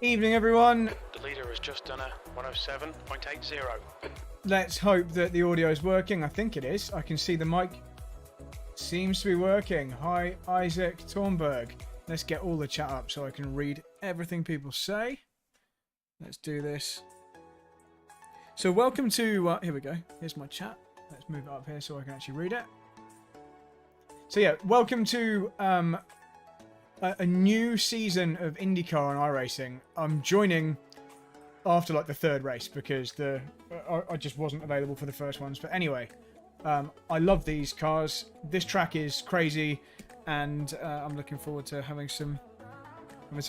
Evening, everyone. The leader has just done a 107.80. Let's hope that the audio is working. I think it is. I can see the mic seems to be working. Hi, Isaac Tornberg. Let's get all the chat up so I can read everything people say. Let's do this. So welcome to... here we go. Here's my chat. Let's move it up here so I can actually read it. So yeah, welcome to a new season of IndyCar and iRacing. I'm joining after like the third race because I just wasn't available for the first ones. But anyway, I love these cars. This track is crazy, and I'm looking forward to having some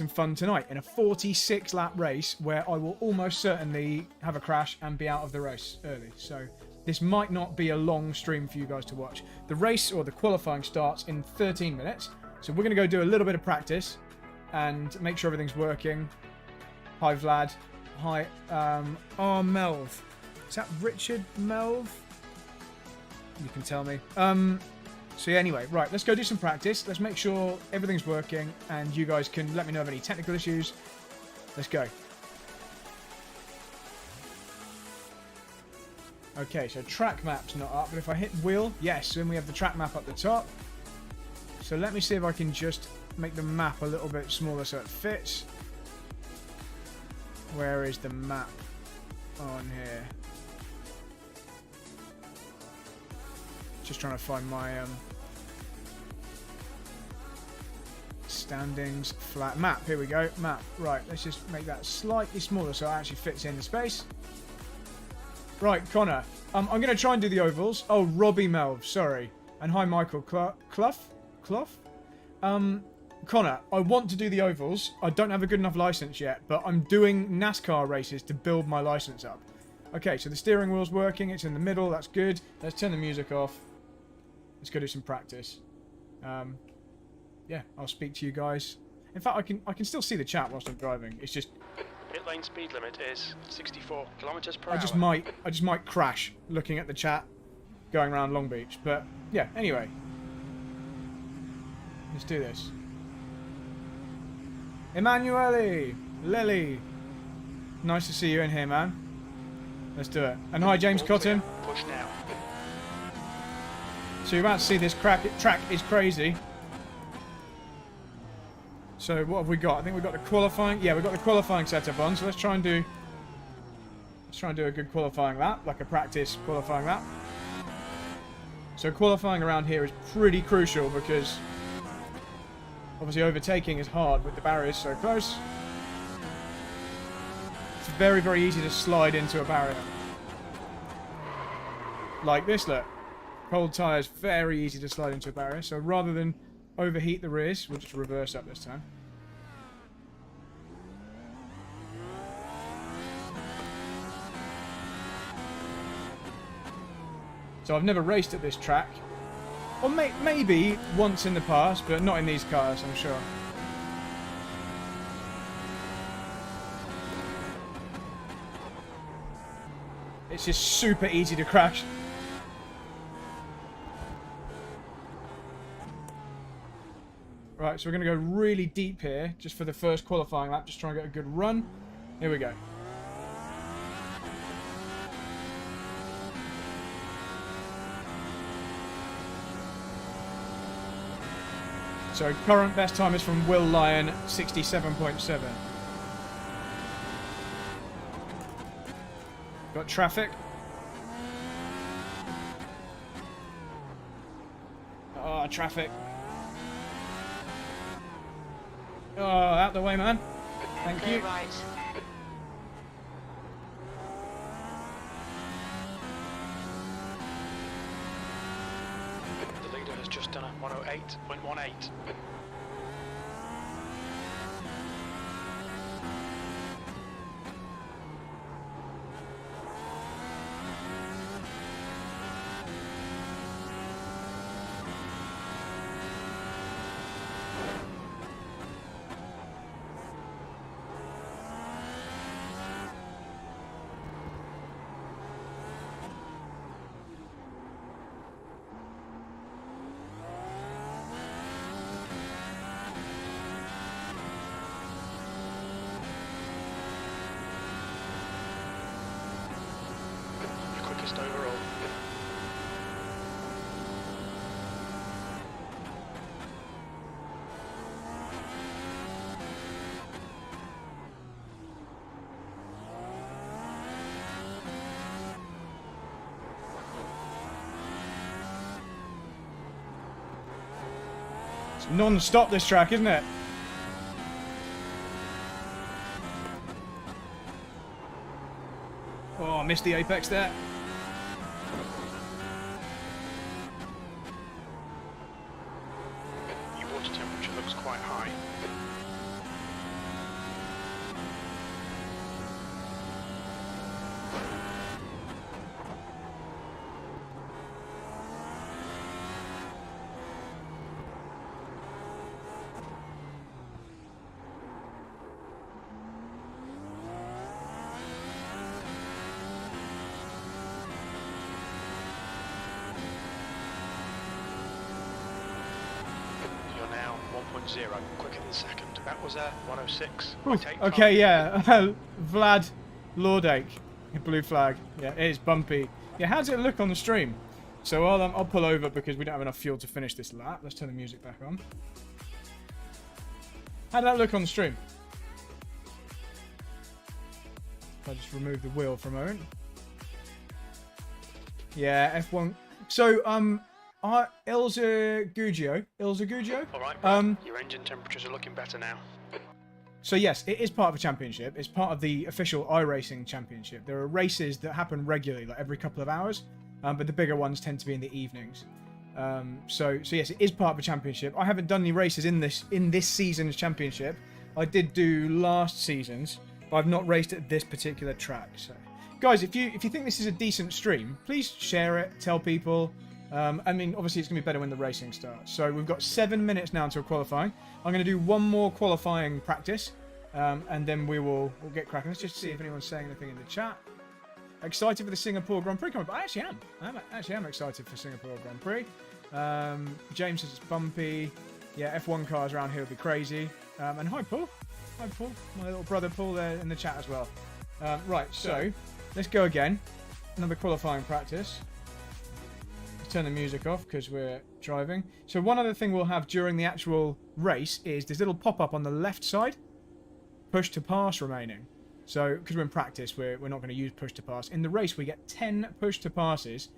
fun tonight in a 46-lap race where I will almost certainly have a crash and be out of the race early. So this might not be a long stream for you guys to watch. The race or the qualifying starts in 13 minutes. So we're going to go do a little bit of practice and make sure everything's working. Hi, Vlad. Hi. Oh, Melv. Is that Richard Melv? You can tell me. So yeah, anyway, right, let's go do some practice. Let's make sure everything's working and you guys can let me know of any technical issues. Let's go. Okay, so track map's not up, but if I hit wheel, yes, then we have the track map up the top. So let me see if I can just make the map a little bit smaller so it fits. Where is the map on here? Just trying to find my standings flat map. Here we go, map. Right, let's just make that slightly smaller so it actually fits in the space. Right, Connor. I'm going to try and do the ovals. Oh, Robbie Melv, sorry. And hi, Michael Clough. Connor, I want to do the ovals. I don't have a good enough license yet, but I'm doing NASCAR races to build my license up. Okay, so the steering wheel's working. It's in the middle. That's good. Let's turn the music off. Let's go do some practice. Yeah, I'll speak to you guys. In fact, I can still see the chat whilst I'm driving. It's just Pit lane speed limit is 64 kilometers per hour. I just might crash looking at the chat going around Long Beach. But yeah, anyway. Let's do this. Emanuele, Lily. Nice to see you in here, man. Let's do it. And hi, James Cotton. Push now. So you're about to see this track is crazy. So what have we got? I think we've got the qualifying. Yeah, we've got the qualifying setup on. So let's try and do a good qualifying lap, like a practice qualifying lap. So qualifying around here is pretty crucial because obviously overtaking is hard with the barriers so close. It's very, very easy to slide into a barrier. Like this, look. Cold tyres, very easy to slide into a barrier. So rather than overheat the rears, we'll just reverse up this time. So I've never raced at this track. Or maybe once in the past, but not in these cars, I'm sure. It's just super easy to crash. Right, so we're going to go really deep here, just for the first qualifying lap, just try and get a good run. Here we go. So current best time is from Will Lyon, 67.7. Got traffic. Oh, traffic. Oh, out the way, man. Thank you. Right. The leader has just done a 108.18. quickest overall. It's non-stop this track, isn't it? Oh, I missed the apex there. Your water temperature looks quite high. You're now 1.0, quicker than second. That was a 106. Okay, yeah. Vlad Lordake, blue flag. Yeah, it is bumpy. Yeah, how does it look on the stream? So I'll pull over because we don't have enough fuel to finish this lap. Let's turn the music back on. How did that look on the stream? I'll just remove the wheel for a moment. Yeah, F1. So, Ilza Gugio. Alright, your engine temperatures are looking better now. So yes, it is part of a championship. It's part of the official iRacing championship. There are races that happen regularly, like every couple of hours, but the bigger ones tend to be in the evenings. So yes, it is part of a championship. I haven't done any races in this season's championship. I did do last season's, but I've not raced at this particular track. So, guys, if you think this is a decent stream, please share it, tell people. I mean, obviously, it's going to be better when the racing starts. So we've got 7 minutes now until qualifying. I'm going to do one more qualifying practice, and then we'll get cracking. Let's just see if anyone's saying anything in the chat. Excited for the Singapore Grand Prix coming up? I actually am. I am excited for Singapore Grand Prix. James says it's bumpy. Yeah, F1 cars around here will be crazy. And hi, Paul. Hi, Paul. My little brother Paul there in the chat as well. Right, so let's go again. Another qualifying practice. Turn the music off because we're driving. So one other thing we'll have during the actual race is this little pop-up on the left side. Push to pass remaining. So because we're in practice, we're not going to use push to pass. In the race, we get 10 push to passes,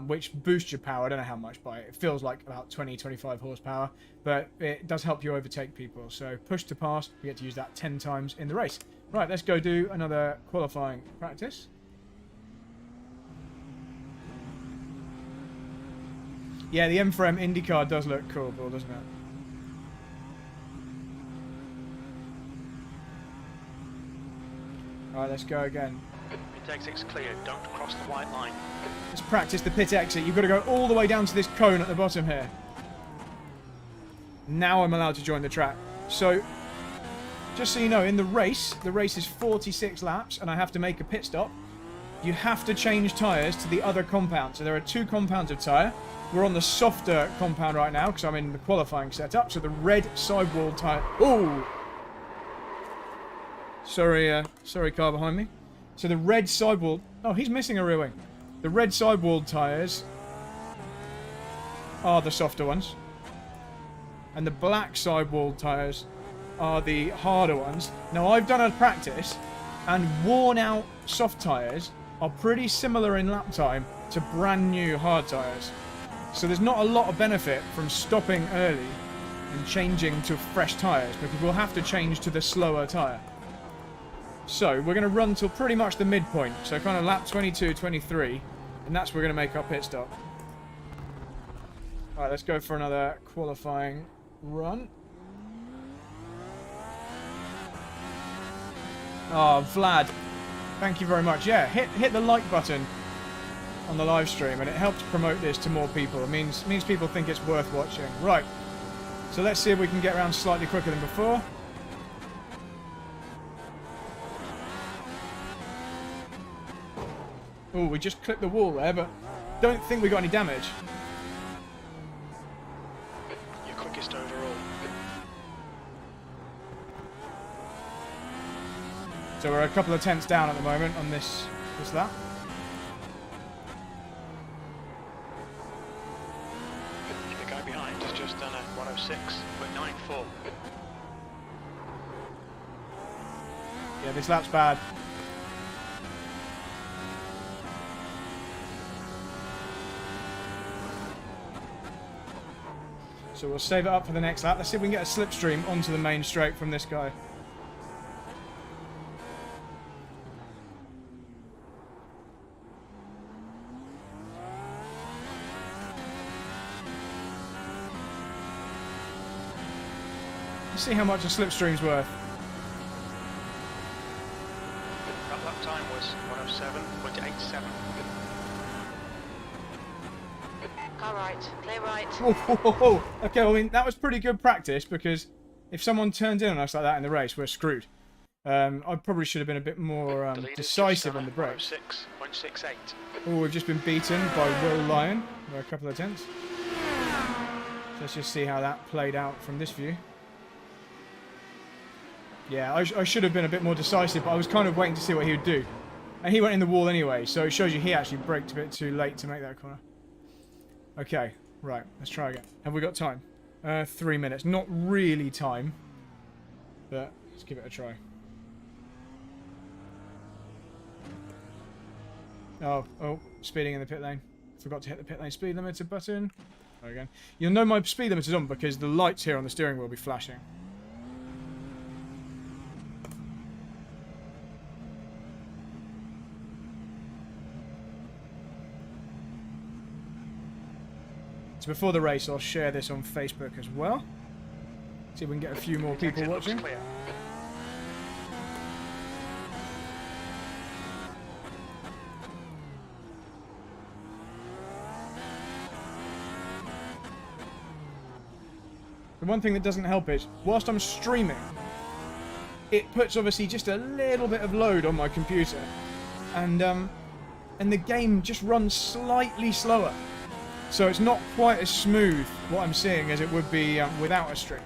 which boosts your power. I don't know how much by it. It feels like about 20-25 horsepower, but it does help you overtake people. So push to pass, we get to use that 10 times in the race. Right, let's go do another qualifying practice. Yeah, the M4M IndyCar does look cool, Bill, doesn't it? Alright, let's go again. Pit exit's clear, don't cross the white line. Let's practice the pit exit. You've got to go all the way down to this cone at the bottom here. Now I'm allowed to join the track. So, just so you know, in the race is 46 laps, and I have to make a pit stop. You have to change tyres to the other compound. So there are 2 compounds of tyre. We're on the softer compound right now because I'm in the qualifying setup. So the red sidewall tyre... Oh! Sorry, car behind me. So the red sidewall... Oh, he's missing a rear wing. The red sidewall tyres are the softer ones. And the black sidewall tyres are the harder ones. Now, I've done a practice, and worn out soft tyres are pretty similar in lap time to brand new hard tyres. So there's not a lot of benefit from stopping early and changing to fresh tyres, because we'll have to change to the slower tyre. So we're going to run till pretty much the midpoint, so kind of lap 22, 23, and that's where we're going to make our pit stop. Alright, let's go for another qualifying run. Oh, Vlad, thank you very much. Yeah, hit the like button on the live stream, and it helps promote this to more people. It means people think it's worth watching. Right, so let's see if we can get around slightly quicker than before. Oh, we just clipped the wall there, but don't think we got any damage. Your quickest overall. So we're a couple of tenths down at the moment on this lap. Yeah, this lap's bad. So we'll save it up for the next lap. Let's see if we can get a slipstream onto the main straight from this guy. Let's see how much a slipstream's worth. That lap time was 107.87. Car right, clear right. Oh. Okay, well, I mean, that was pretty good practice because if someone turns in on us like that in the race, we're screwed. I probably should have been a bit more decisive on the brakes. 106.68. Oh, we've just been beaten by Will Lyon by a couple of tenths. So let's just see how that played out from this view. Yeah, I should have been a bit more decisive, but I was kind of waiting to see what he would do. And he went in the wall anyway, so it shows you he actually braked a bit too late to make that corner. Okay, right, let's try again. Have we got time? 3 minutes. Not really time, but let's give it a try. Oh, speeding in the pit lane. Forgot to hit the pit lane speed limiter button. There again. You'll know my speed limiter's on because the lights here on the steering wheel will be flashing. So before the race, I'll share this on Facebook as well. See if we can get a few more people watching. Clear. The one thing that doesn't help is, whilst I'm streaming, it puts obviously just a little bit of load on my computer, and the game just runs slightly slower. So it's not quite as smooth, what I'm seeing, as it would be without a stream.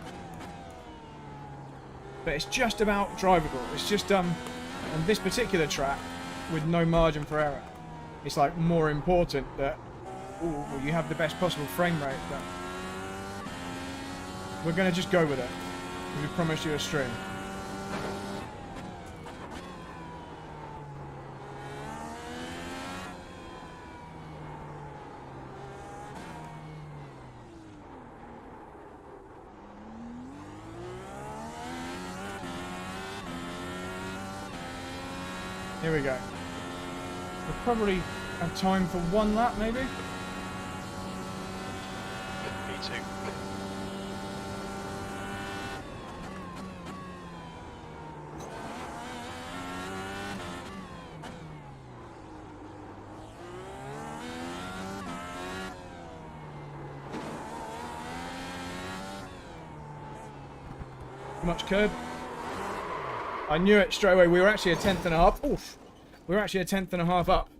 But it's just about drivable. It's just, on this particular track, with no margin for error, it's like more important that you have the best possible frame rate, but we're going to just go with it. We promised you a stream. Here we go. We'll probably have time for one lap, maybe? P2. Too much curb. I knew it straight away. We were actually a tenth and a half. Oof. We were actually a tenth and a half up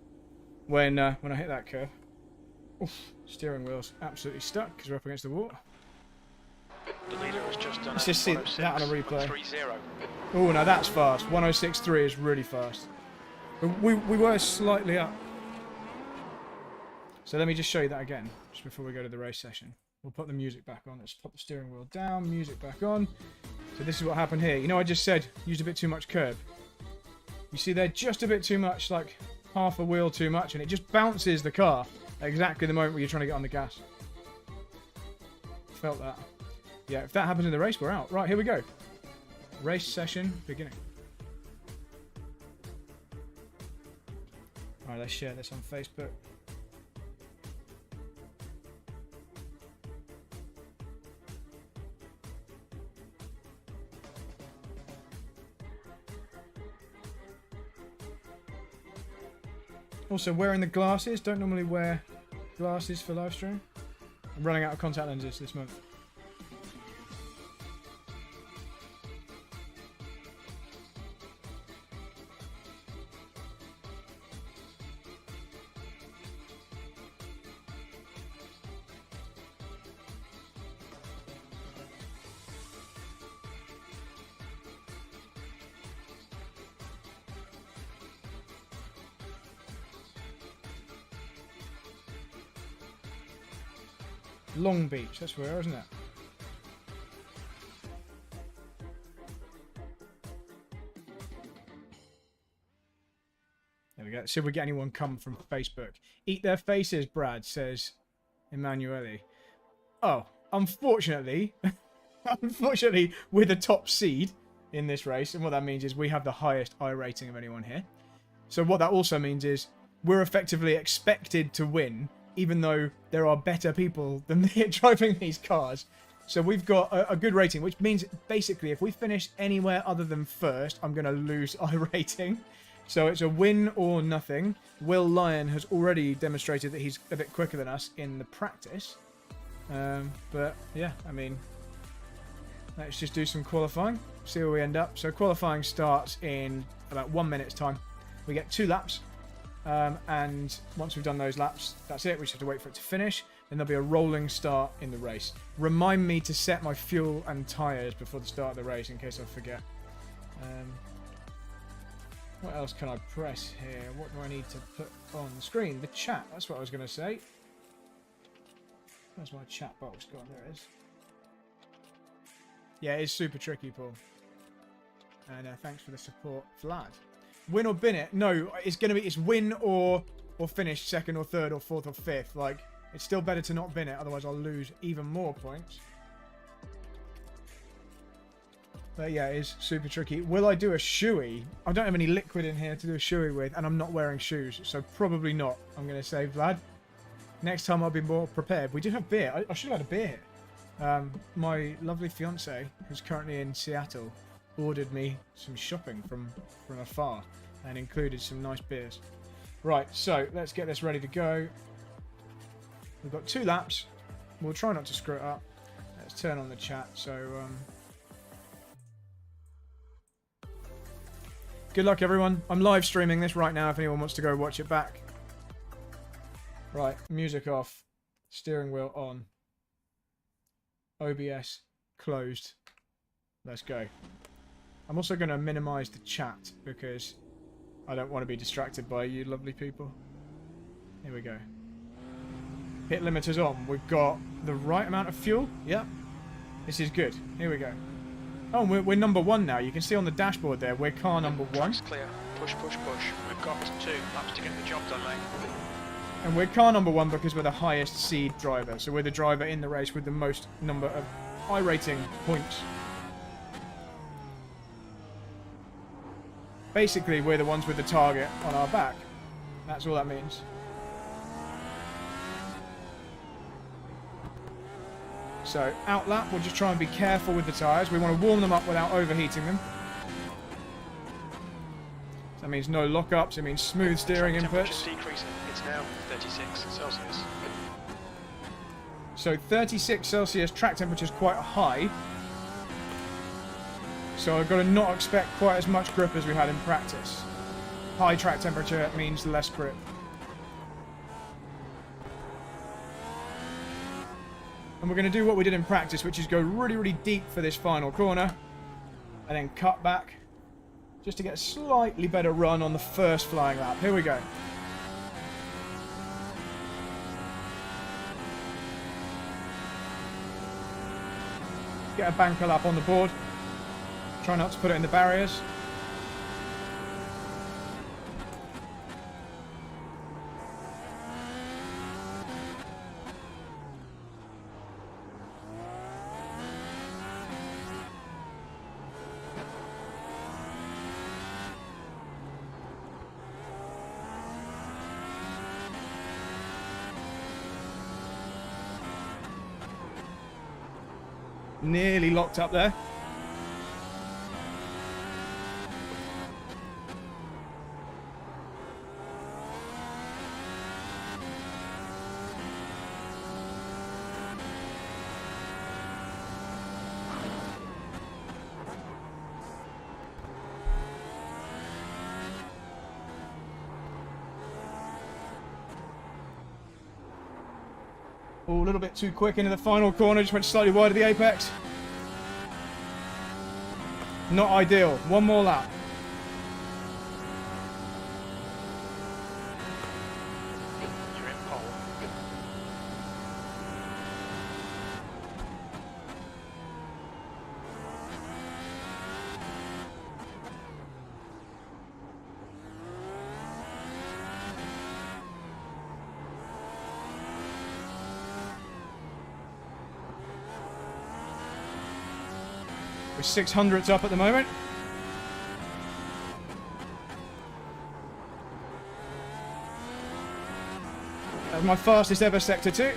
when I hit that curve. Oof. Steering wheel's absolutely stuck because we're up against the wall. The leader has just done. Let's just see that on a replay. 106.30. Oh, now that's fast. 106.3 is really fast. We were slightly up. So let me just show you that again, just before we go to the race session. We'll put the music back on. Let's pop the steering wheel down, music back on. So this is what happened here. You know, I just said used a bit too much curb. You see there, just a bit too much, like half a wheel too much, and it just bounces the car at exactly the moment where you're trying to get on the gas. Felt that. Yeah, if that happens in the race, we're out. Right, here we go. Race session beginning. Alright, let's share this on Facebook. Also, wearing the glasses. Don't normally wear glasses for live stream. I'm running out of contact lenses this month. Long Beach, that's where, isn't it? we go. See if we get anyone come from Facebook. Eat their faces, Brad, says Emanuele. Oh, unfortunately, unfortunately, we're the top seed in this race. And what that means is we have the highest iRating of anyone here. So what that also means is we're effectively expected to win, even though there are better people than me at driving these cars. So we've got a good rating, which means basically if we finish anywhere other than first, I'm going to lose iRating. So it's a win or nothing. Will Lyon has already demonstrated that he's a bit quicker than us in the practice. But yeah, I mean, let's just do some qualifying, see where we end up. So qualifying starts in about 1 minute's time. We get 2 laps. And once we've done those laps, that's it. We just have to wait for it to finish. Then there'll be a rolling start in the race. Remind me to set my fuel and tyres before the start of the race in case I forget. What else can I press here? What do I need to put on the screen? The chat, that's what I was going to say. Where's my chat box gone? There it is. Yeah, it's super tricky, Paul. And thanks for the support, Vlad. Win or bin it? No, it's win or finish second or third or fourth or fifth. Like, it's still better to not bin it, otherwise I'll lose even more points. But yeah, it is super tricky. Will I do a shoey? I don't have any liquid in here to do a shoey with, and I'm not wearing shoes, so probably not. I'm going to say, Vlad. Next time I'll be more prepared. We do have beer. I should have had a beer here. My lovely fiance, who's currently in Seattle, ordered me some shopping from afar and included some nice beers. Right, so let's get this ready to go. We've got 2 laps. We'll try not to screw it up. Let's turn on the chat. So good luck, everyone. I'm live streaming this right now if anyone wants to go watch it back. Right, music off, steering wheel on, OBS closed. Let's go. I'm also going to minimize the chat because I don't want to be distracted by you lovely people. Here we go. Pit limiter's on. We've got the right amount of fuel. Yep. This is good. Here we go. Oh, we're number 1 now. You can see on the dashboard there, we're car number 1. Track's clear. Push, push, push. We've got 2 laps to get the job done, mate. And we're car number 1 because we're the highest seed driver. So we're the driver in the race with the most number of iRating points. Basically, we're the ones with the target on our back. That's all that means. So, out lap, we'll just try and be careful with the tyres. We want to warm them up without overheating them. So that means no lock-ups, it means smooth steering inputs. Decreasing. It's now 36 Celsius. So 36 Celsius track temperature is quite high. So I've got to not expect quite as much grip as we had in practice. High track temperature means less grip. And we're going to do what we did in practice, which is go really, really deep for this final corner. And then cut back. Just to get a slightly better run on the first flying lap. Here we go. Get a banker lap on the board. Try not to put it in the barriers. Nearly locked up there. A little bit too quick into the final corner, just went slightly wide of the apex. Not ideal. One more lap. You're in pole. We're 600ths up at the moment. That's my fastest ever Sector 2.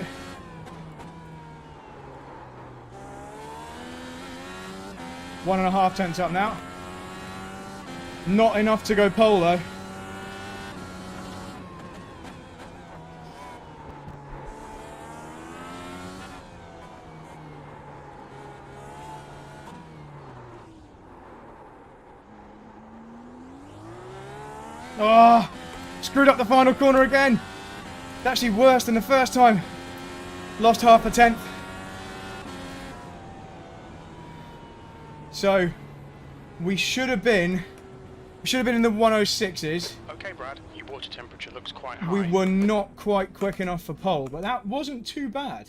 One and a half tenths up now. Not enough to go pole though. Oh, screwed up the final corner again. It's actually worse than the first time. Lost half a tenth. So, we should have been in the 106s. Okay, Brad, your water temperature looks quite high. We were not quite quick enough for pole, but that wasn't too bad.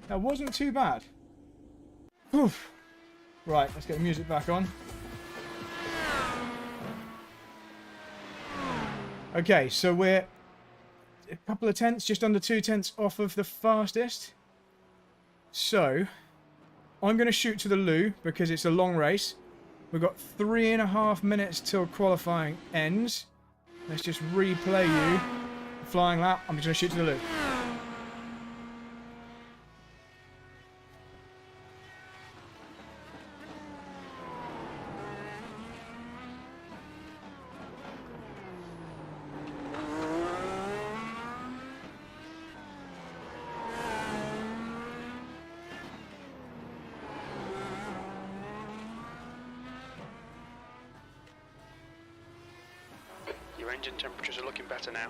That wasn't too bad. Oof. Right, let's get the music back on. Okay, so we're a couple of tenths, just under 2 tenths off of the fastest. So, I'm going to shoot to the loo because it's a long race. We've got 3.5 minutes till qualifying ends. Let's just replay you. Flying lap. I'm just going to shoot to the loo. Your engine temperatures are looking better now.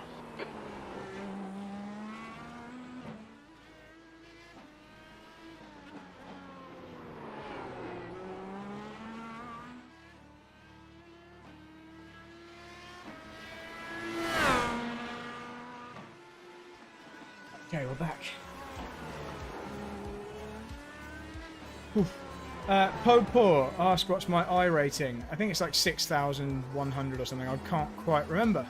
Okay, we're back. Philpot asked what's my iRating. I think it's like 6,100 or something. I can't quite remember.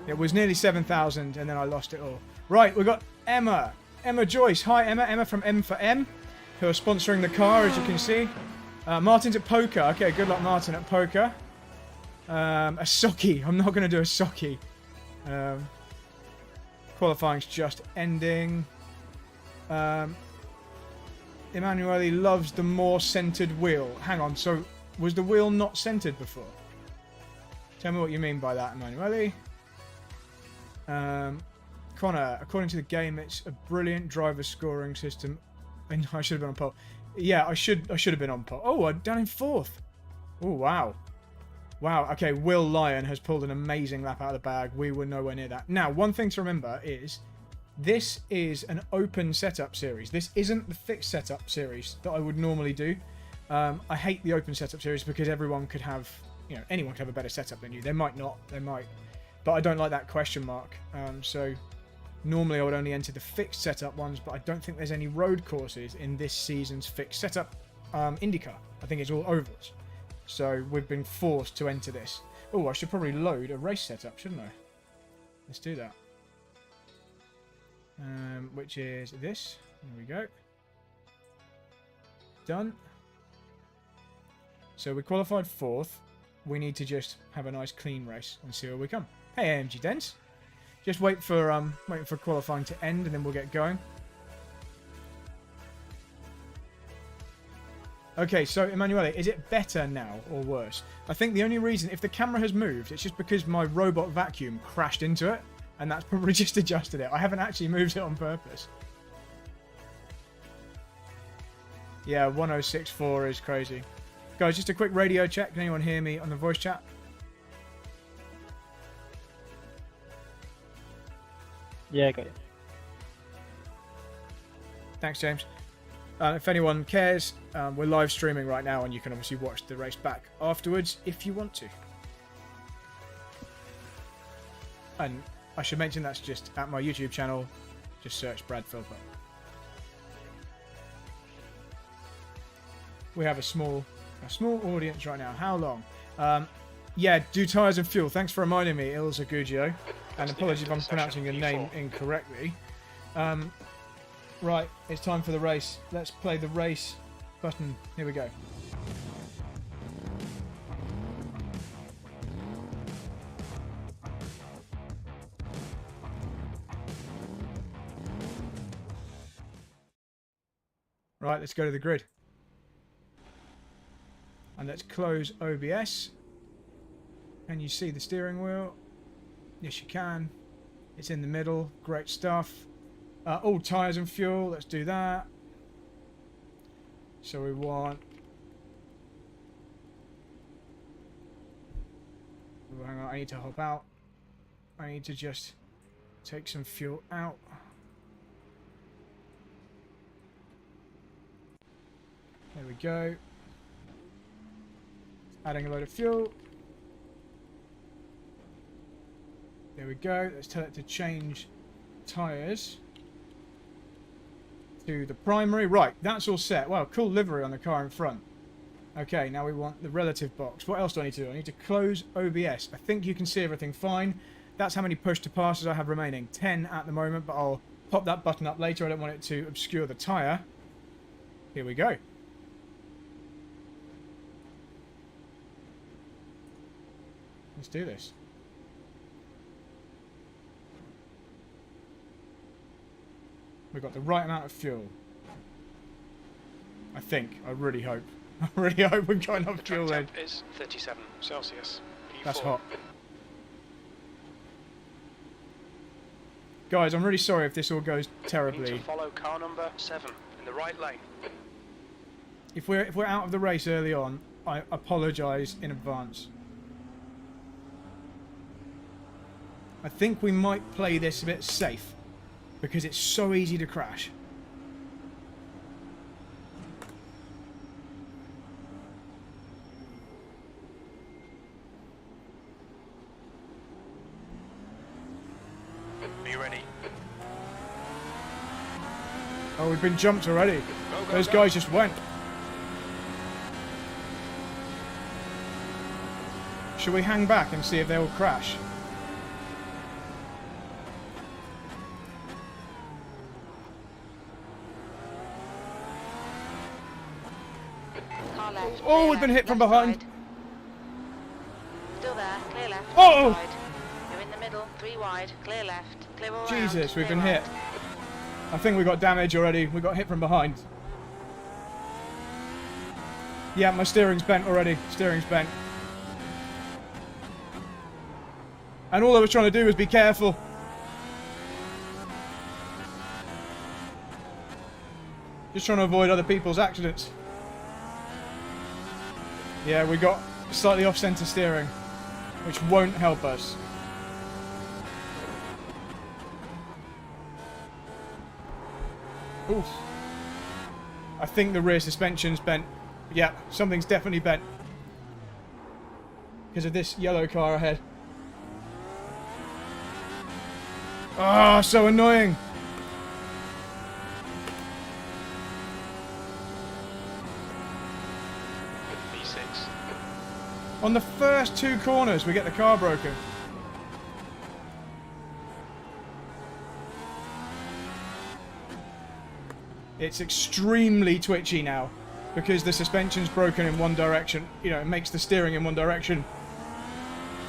It was nearly 7,000 and then I lost it all. Right, we've got Emma. Emma Joyce. Hi, Emma. Emma from M for M, who are sponsoring the car, as you can see. Martin's at poker. Okay, good luck, Martin, at poker. A socky. I'm not going to do a socky. Qualifying's just ending. Emanuele loves the more centered wheel. Hang on, so was the wheel not centered before? Tell me what you mean by that, Emanuele. Connor, according to the game, it's a brilliant driver scoring system. And I should have been on pole. Yeah, I should have been on pole. Oh, I'm down in 4th. Oh, wow. Wow, okay, Will Lyon has pulled an amazing lap out of the bag. We were nowhere near that. Now, one thing to remember is this is an open setup series. This isn't the fixed setup series that I would normally do. I hate the open setup series because everyone could have, you know, anyone could have a better setup than you. They might not, they might. But I don't like that question mark. So normally I would only enter the fixed setup ones, but I don't think there's any road courses in this season's fixed setup IndyCar. I think it's all ovals. So we've been forced to enter this. Oh, I should probably load a race setup, shouldn't I? Let's do that. Which is this. There we go. Done. So we qualified 4th. We need to just have a nice clean race and see where we come. Hey, AMG Dents. Just waiting for qualifying to end and then we'll get going. Okay, so Emanuele, is it better now or worse? I think the only reason, if the camera has moved, it's just because my robot vacuum crashed into it, and that's probably just adjusted it. I haven't actually moved it on purpose. Yeah, 1064 is crazy. Guys, just a quick radio check. Can anyone hear me on the voice chat? Yeah, got it. Thanks, James. If anyone cares, we're live streaming right now, and you can obviously watch the race back afterwards if you want to. And I should mention that's just at my YouTube channel. Just search Brad Philpot. We have a small audience right now. How long? Yeah, do tyres and fuel. Thanks for reminding me, Ilza Gugio. And apologies if I'm pronouncing your name incorrectly. Right, it's time for the race. Let's play the race button. Here we go. Right, let's go to the grid. And let's close OBS. Can you see the steering wheel? Yes, you can. It's in the middle. Great stuff. All tyres and fuel. Let's do that. So we want... Oh, hang on, I need to hop out. I need to just take some fuel out. There we go. Adding a load of fuel. There we go. Let's tell it to change tyres to the primary. Right, that's all set. Wow, cool livery on the car in front. Okay, now we want the relative box. What else do I need to do? I need to close OBS. I think you can see everything fine. That's how many push to passes I have remaining. 10 at the moment, but I'll pop that button up later. I don't want it to obscure the tyre. Here we go. Let's do this. We've got the right amount of fuel. I think. I really hope. I really hope we've got enough fuel in. Temp is 37 Celsius. P4. That's hot. Guys, I'm really sorry if this all goes Need terribly. to follow car number 7 in the right lane. If we're out of the race early on, I apologise in advance. I think we might play this a bit safe because it's so easy to crash. Are you ready? Oh, we've been jumped already. Go, go, Those go. guys just went. Should we hang back and see if they all crash? Car left. Oh, clear we've been left, hit from left behind. side. Still there, clear left. Oh! left side. You're in the middle, 3 wide, clear left, clear all round, Jesus, we've clear been right. hit. I think we got damage already. We got hit from behind. Yeah, my steering's bent already. Steering's bent. And all I was trying to do was be careful. Just trying to avoid other people's accidents. Yeah, we got slightly off-center steering, which won't help us. Oof. I think the rear suspension's bent. Yeah, something's definitely bent. Because of this yellow car ahead. Ah, so annoying. B6. On the first 2 corners, we get the car broken. It's extremely twitchy now because the suspension's broken in one direction. You know, it makes the steering in one direction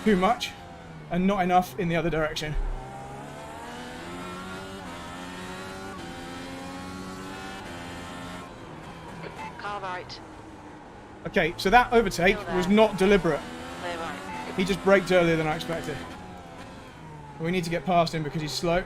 too much and not enough in the other direction. Car right, Okay, so that overtake was not deliberate. clear right. He just braked earlier than I expected. We need to get past him because he's slow.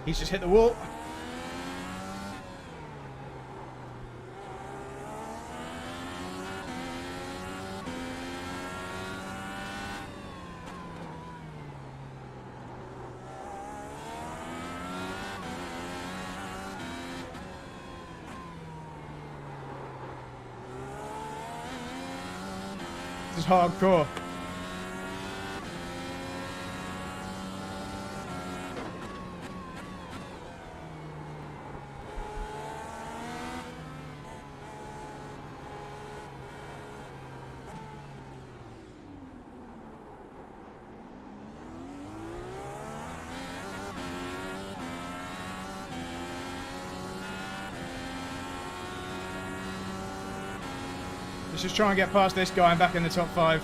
He's just hit the wall. This is hardcore. Let's just try and get past this guy and back in the top 5.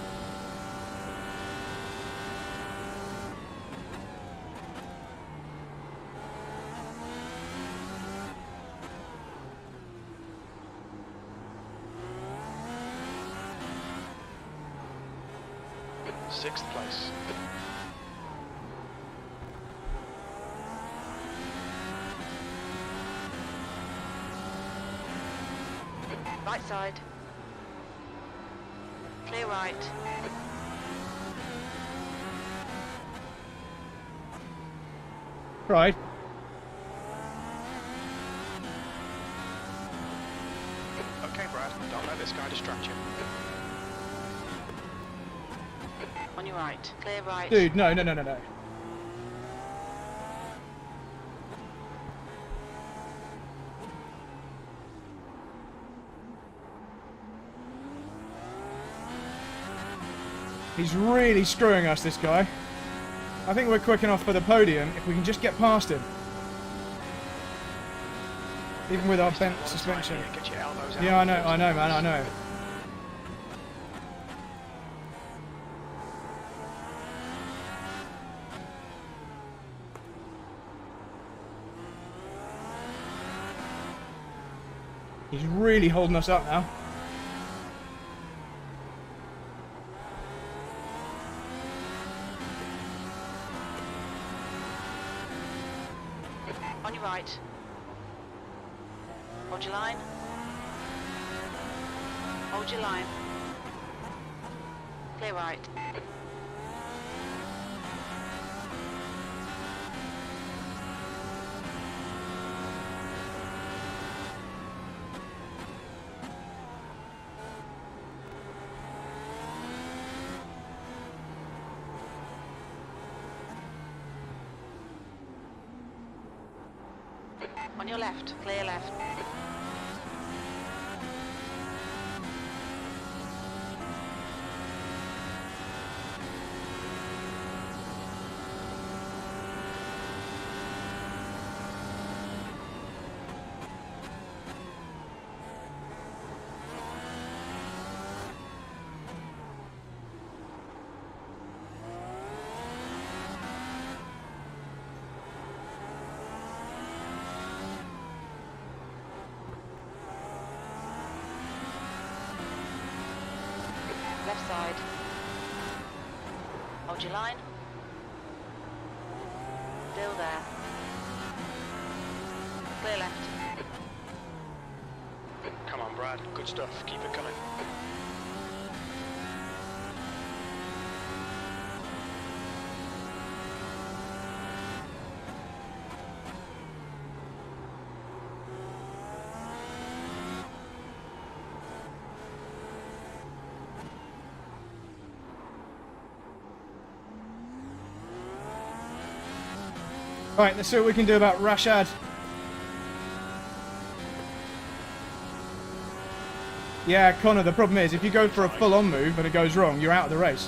Sixth place. Right side. Clear right. Right. Okay, Brad, don't let this guy distract you. On your right. Clear right. Dude, no. He's really screwing us, this guy. I think we're quick enough for the podium if we can just get past him. Even with our bent suspension. Get your elbows out. Yeah, I know, man, I know. He's really holding us up now. On your right. Hold your line. Hold your line. Clear right. On your left, clear left. Left side. Hold your line. Still there. Clear left. Come on, Brad. Good stuff. Keep it coming. Right, let's see what we can do about Rashad. Yeah, Connor, the problem is if you go for a full-on move and it goes wrong, you're out of the race.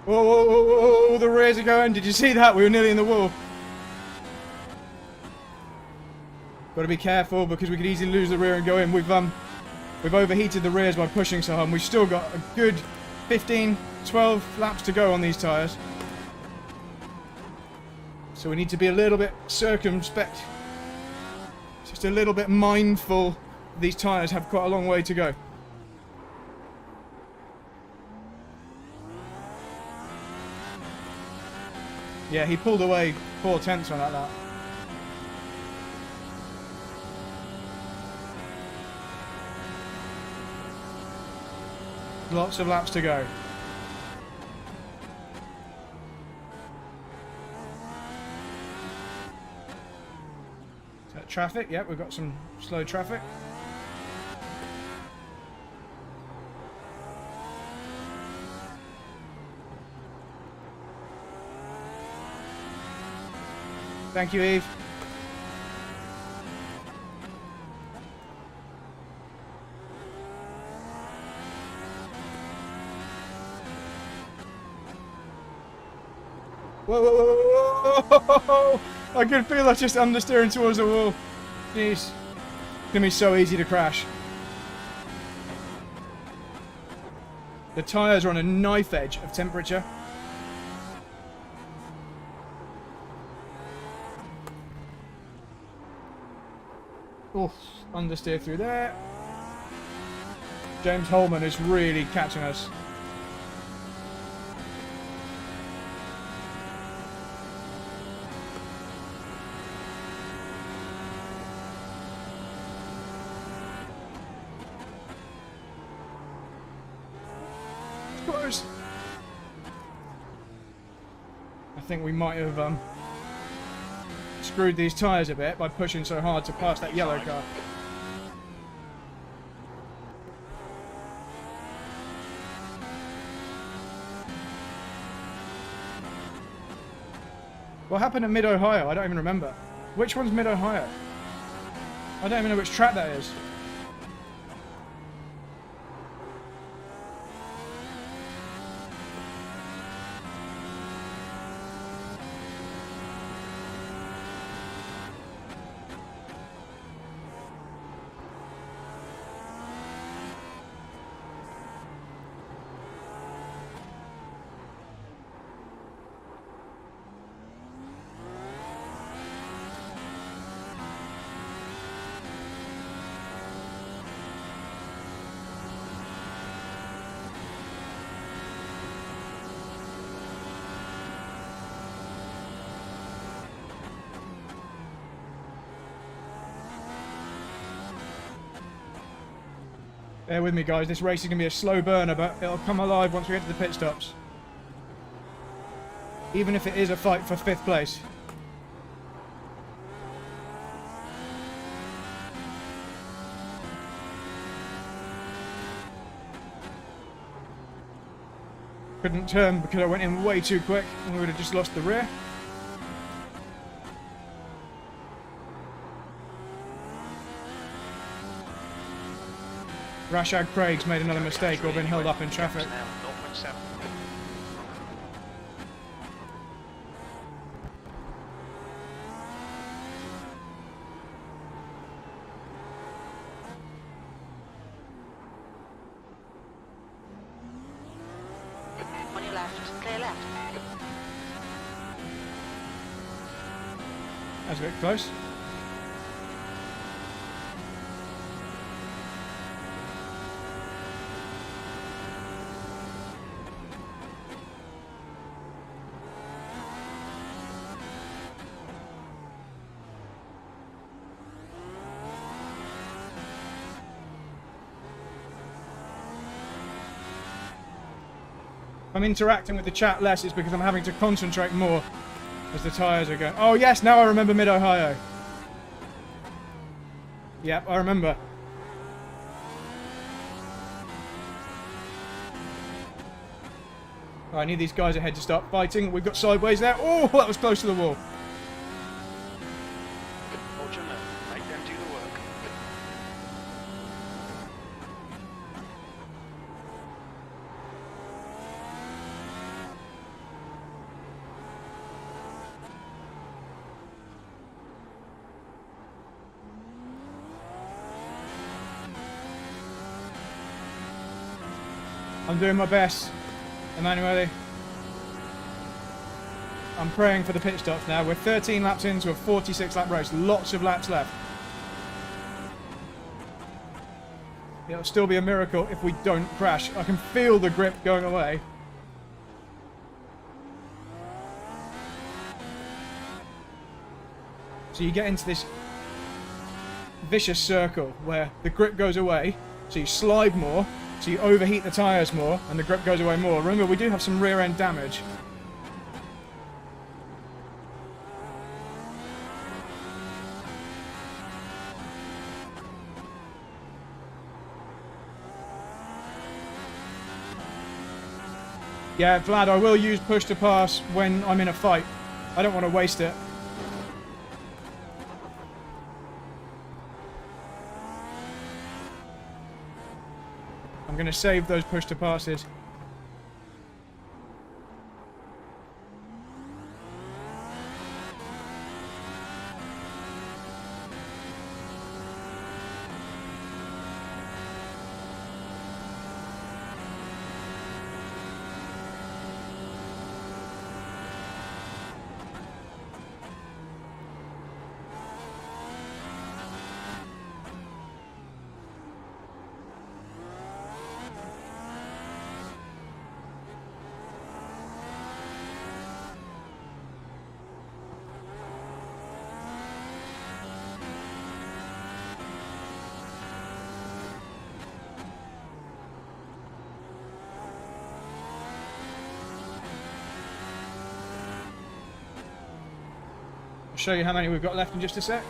Whoa, whoa, whoa, whoa, whoa, the rears are going. Did you see that? We were nearly in the wall. Got to be careful because we could easily lose the rear and go in. We've overheated the rears by pushing so hard. And we've still got a good 15, 12 laps to go on these tyres. So we need to be a little bit circumspect. Just a little bit mindful. These tyres have quite a long way to go. Yeah, he pulled away 4/10 on that lap. Lots of laps to go. Is that traffic? Yep, we've got some slow traffic. Thank you, Eve. Whoa, whoa, whoa, whoa, whoa. I can feel us just understeering towards the wall. Jeez. It's gonna be so easy to crash. The tyres are on a knife edge of temperature. Oof, understeer through there. James Holman is really catching us. Close. I think we might have screwed these tyres a bit by pushing so hard to pass that yellow car. What happened at Mid-Ohio? I don't even remember. Which one's Mid-Ohio? I don't even know which track that is. Bear with me, guys. This race is going to be a slow burner, but it'll come alive once we get to the pit stops. Even if it is a fight for 5th place. Couldn't turn because I went in way too quick and we would have just lost the rear. Rashad Craig's made another mistake or been held up in traffic. Now 0.7. On your left, clear left. That's a bit close. I'm interacting with the chat less, it's because I'm having to concentrate more as the tyres are going. Oh yes, now I remember Mid-Ohio. Yep, I remember. Oh, I need these guys ahead to start fighting. We've got sideways there. Oh, that was close to the wall. Hold your nerve. Make them do the work. I'm doing my best, Emanuele. I'm praying for the pit stops now. We're 13 laps into a 46 lap race. Lots of laps left. It'll still be a miracle if we don't crash. I can feel the grip going away. So you get into this vicious circle where the grip goes away, so you slide more, so you overheat the tyres more, and the grip goes away more. Remember, we do have some rear end damage. Yeah, Vlad, I will use push to pass when I'm in a fight. I don't want to waste it. I'm going to save those push to passes. I'll show you how many we've got left in just a sec.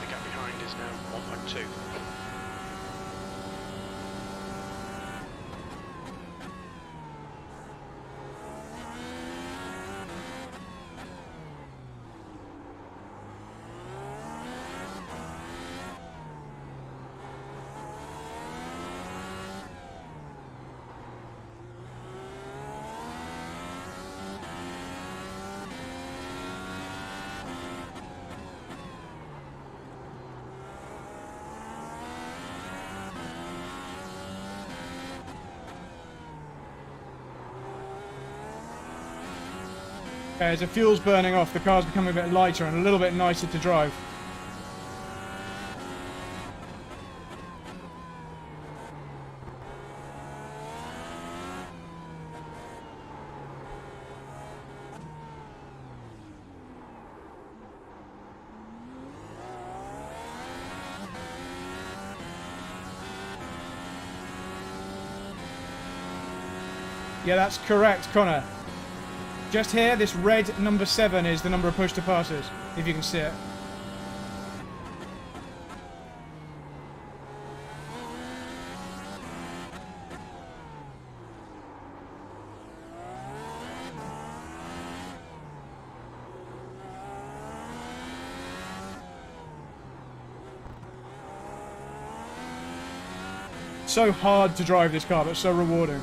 The gap behind is now 1.2. Okay, as the fuel's burning off, the car's becoming a bit lighter and a little bit nicer to drive. Yeah, that's correct, Connor. Just here, this red number 7 is the number of push to passes, if you can see it. So hard to drive this car, but so rewarding.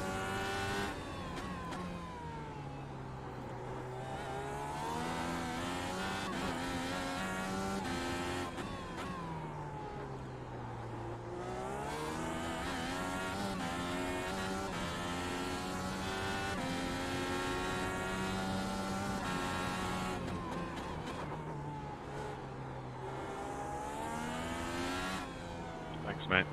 Thanks, mate.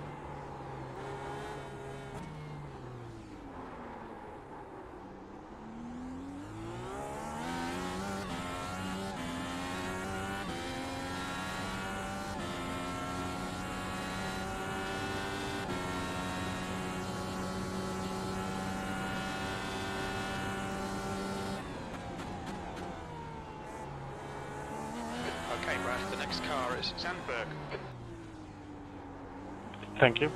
Okay, Brad, the next car is Sandberg. Thank you.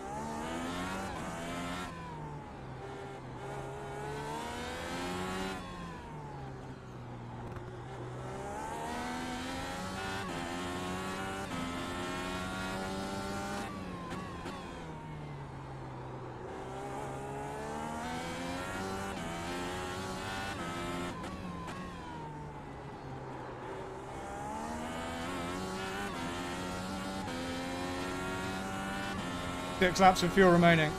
6 laps of fuel remaining.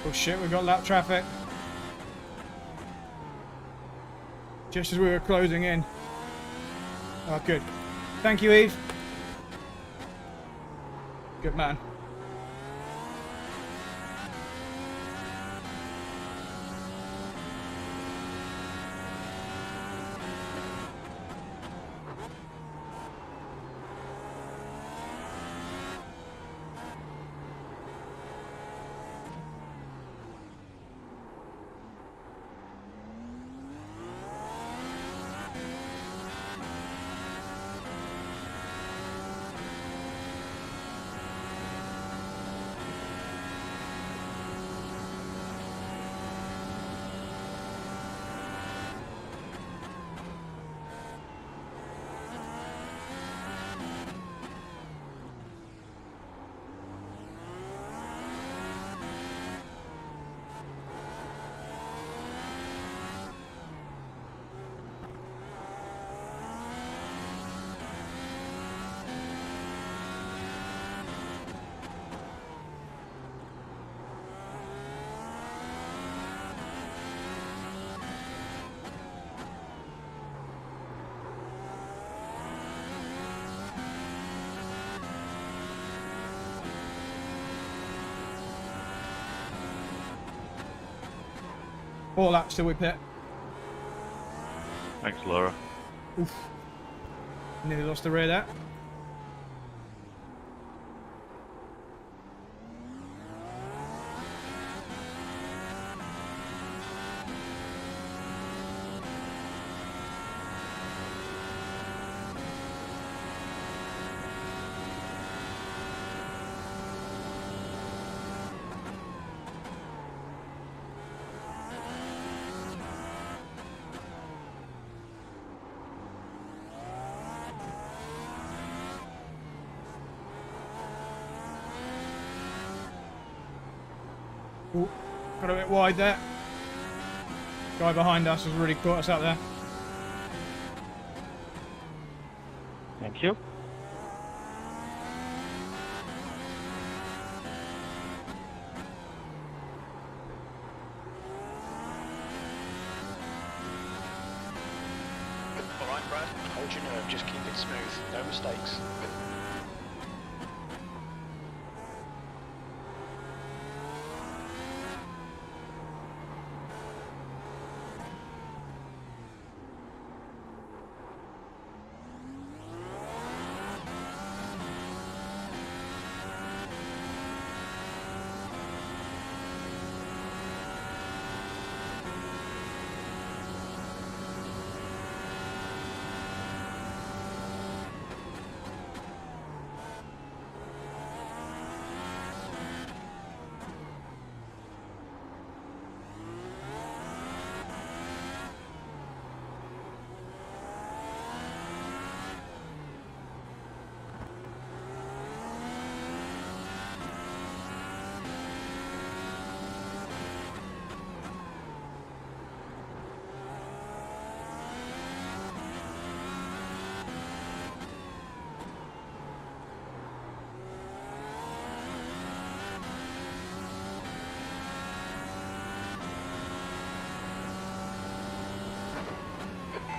Oh shit, we've got lap traffic. Just as we were closing in. Oh, good. Thank you, Eve. Good man. Four laps till we pit. Thanks, Laura. Oof. Nearly lost the rear there. Ooh, got a bit wide there. Guy behind us has really caught us out there. Thank you. All right, Brad. Hold your nerve. Just keep it smooth. No mistakes.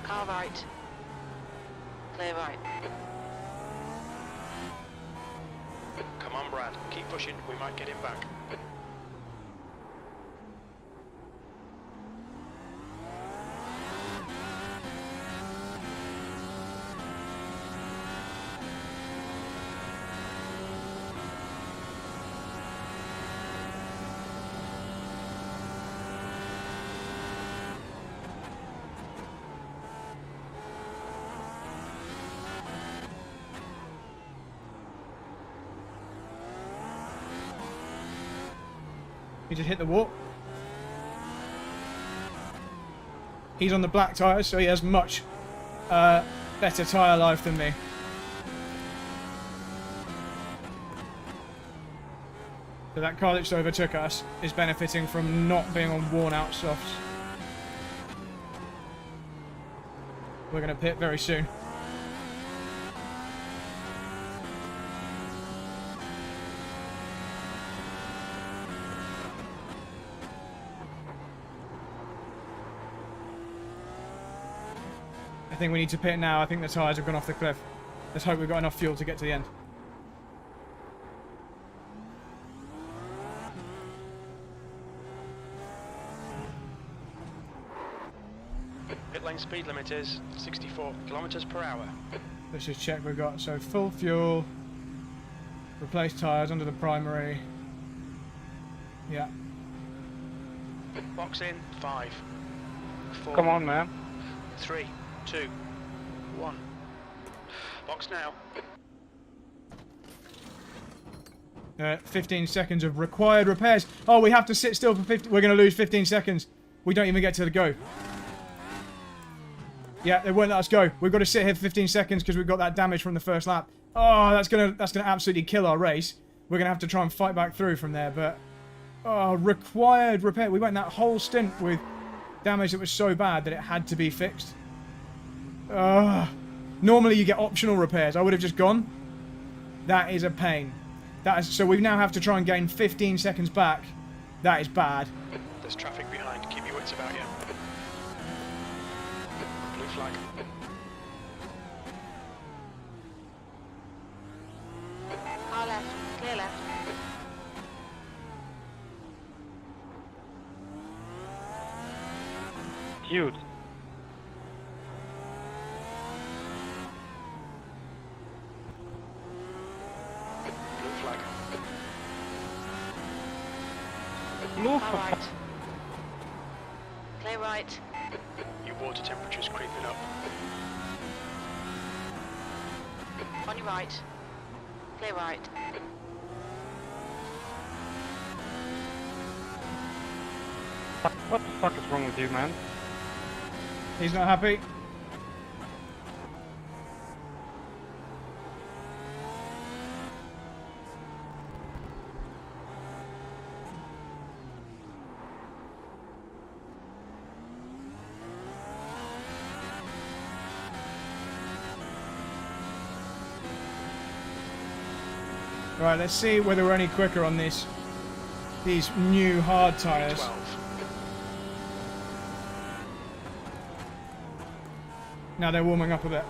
Car right. Clear right. Come on, Brad. Keep pushing. We might get him back. He just hit the wall. He's on the black tyres, so he has much better tyre life than me. So that car that just overtook us is benefiting from not being on worn-out softs. We're going to pit very soon. I think we need to pit now. I think the tyres have gone off the cliff. Let's hope we've got enough fuel to get to the end. Pit lane speed limit is 64 kilometers per hour. Let's just check we've got. So full fuel. Replace tyres under the primary. Yeah. Box in 5, 4. Come on, man. 3, 2, 1. Box now. 15 seconds of required repairs. Oh, we have to sit still for 50. We're going to lose 15 seconds. We don't even get to the go. Yeah, they won't let us go. We've got to sit here for 15 seconds because we've got that damage from the first lap. Oh, that's gonna absolutely kill our race. We're gonna have to try and fight back through from there. But required repair. We went that whole stint with damage that was so bad that it had to be fixed. Normally you get optional repairs. I would have just gone. That is a pain. So we now have to try and gain 15 seconds back. That is bad. There's traffic behind. Keep your wits about you. Blue flag. Car left, clear left. Dude. Blue flag. Move. Car right. Clear right. Your water temperature's creeping up. On your right. Clear right. What the fuck is wrong with you, man? He's not happy. Right, let's see whether we're any quicker on these new hard tyres. 12. Now they're warming up a bit.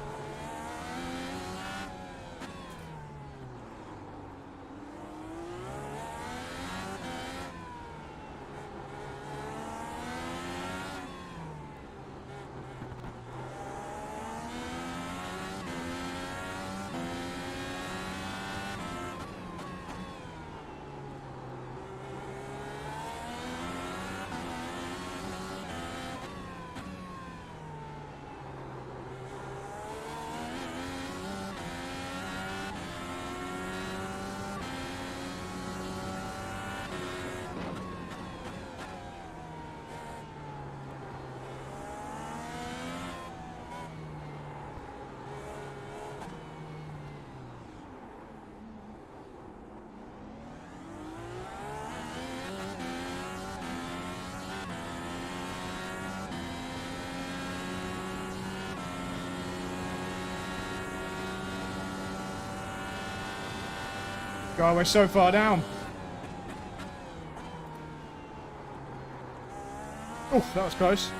God, we're so far down. Oh, that was close.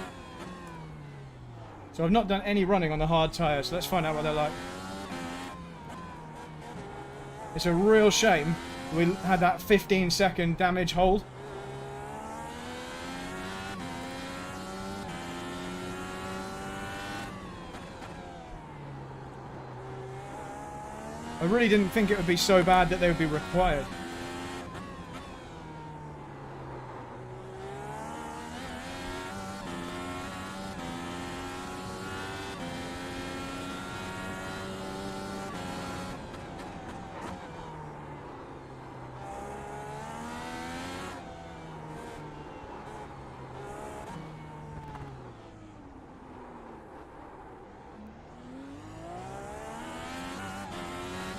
So I've not done any running on the hard tyres, so let's find out what they're like. It's a real shame we had that 15-second damage hold. I really didn't think it would be so bad that they would be required.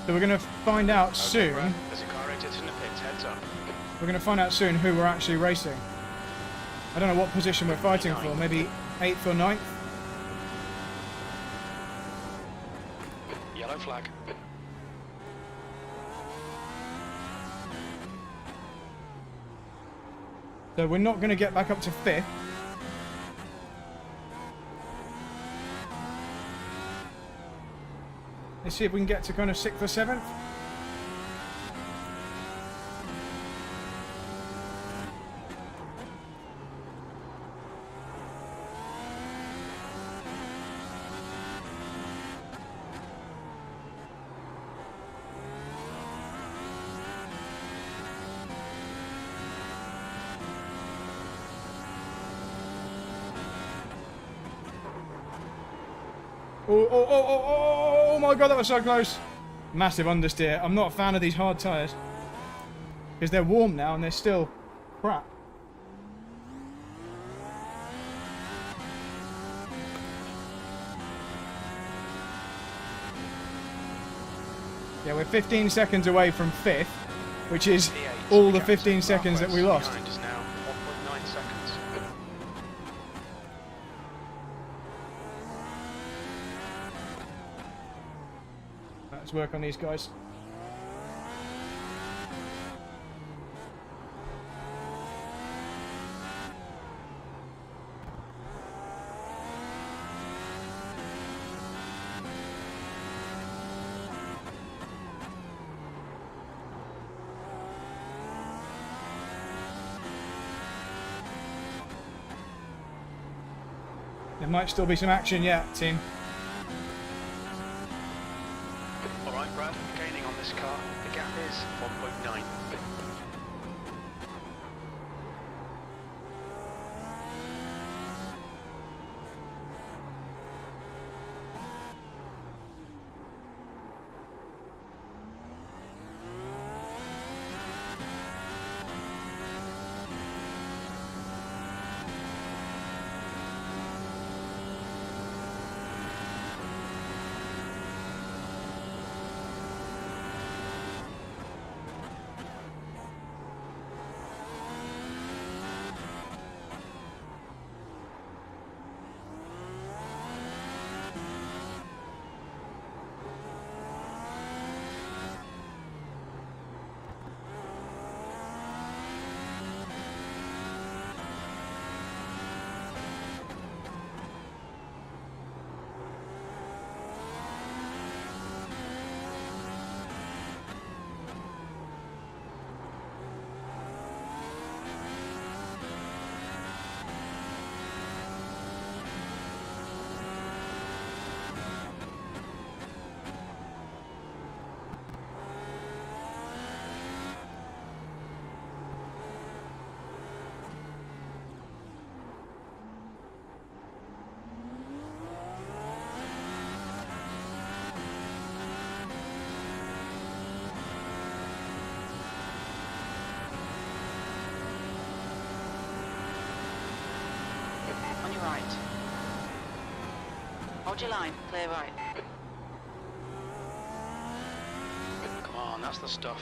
So we're going to find out soon. Brad, there's a car exiting the pits, heads up. We're going to find out soon who we're actually racing. I don't know what position we're fighting for. Maybe 8th or 9th? Yellow flag. So we're not going to get back up to 5th. Let's see if we can get to kind of 6th or 7th. Oh my god, that was so close. Massive understeer. I'm not a fan of these hard tyres. Because they're warm now and they're still crap. Yeah, we're 15 seconds away from 5th, which is all the 15 seconds that we lost. Behind us now, 1.9 seconds. Let's work on these guys. There might still be some action yet, team. Alright, Brad, gaining on this car. The gap is 1.9. On your right. Hold your line, clear right. Come on, that's the stuff.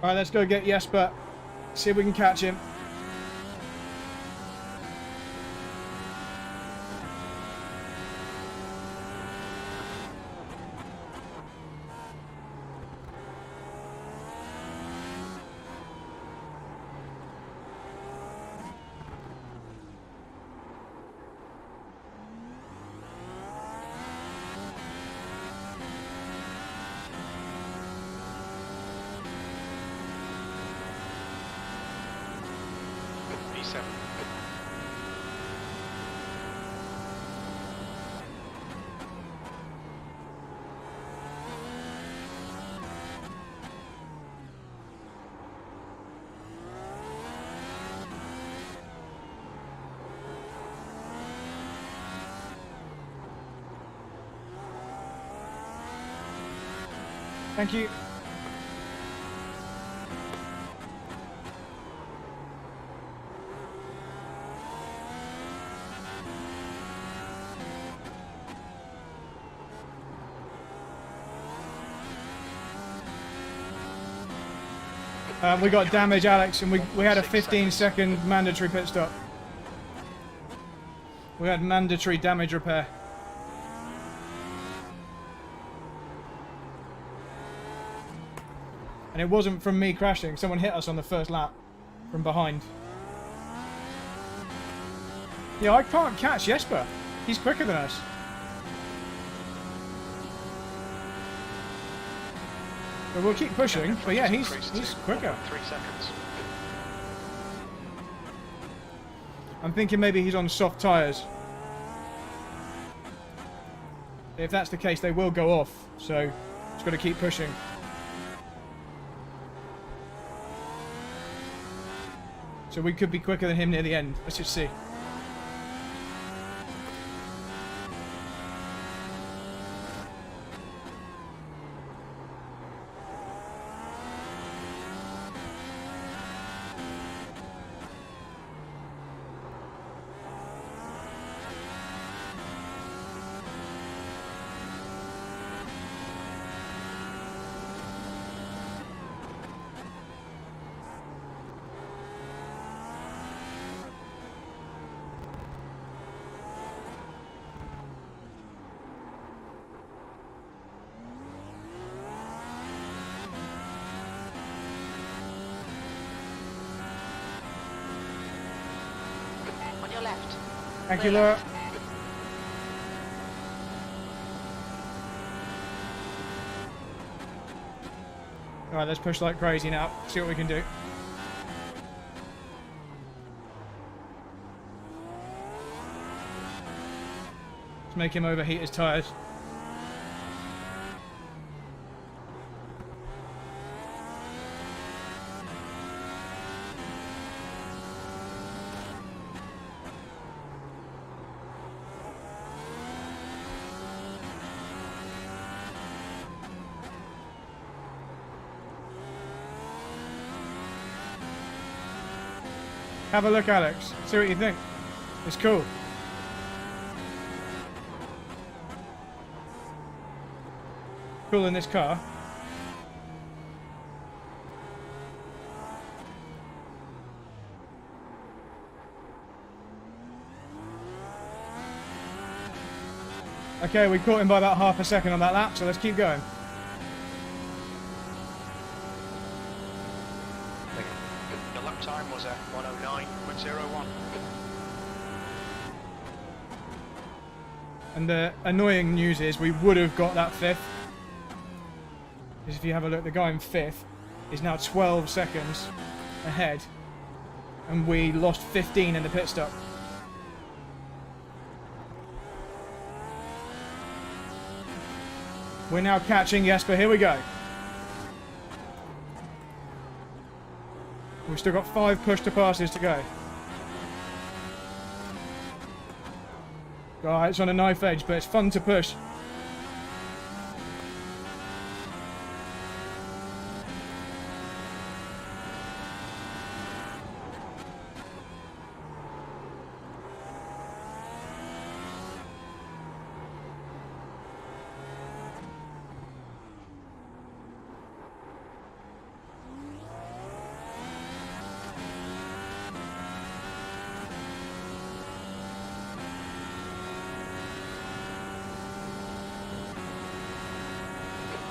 Alright, let's go get Jesper. See if we can catch him. B7. Thank you. We got damage, Alex, and we had a 15-second mandatory pit stop. We had mandatory damage repair. And it wasn't from me crashing. Someone hit us on the first lap from behind. Yeah, I can't catch Jesper. He's quicker than us. But we'll keep pushing. But yeah, he's quicker. 3 seconds. I'm thinking maybe he's on soft tyres. If that's the case, they will go off. So, just got to keep pushing. So we could be quicker than him near the end. Let's just see. On your left. Thank you, Laura. Alright, let's push like crazy now. See what we can do. Let's make him overheat his tyres. Have a look, Alex. See what you think. It's cool. Cool in this car. Okay, we caught him by about half a second on that lap, so let's keep going. The lap time was at 109.01. And the annoying news is we would have got that fifth. Because if you have a look, the guy in fifth is now 12 seconds ahead. And we lost 15 in the pit stop. We're now catching Jesper. Here we go. We've still got 5 push-to-passes to go. Alright, it's on a knife edge, but it's fun to push.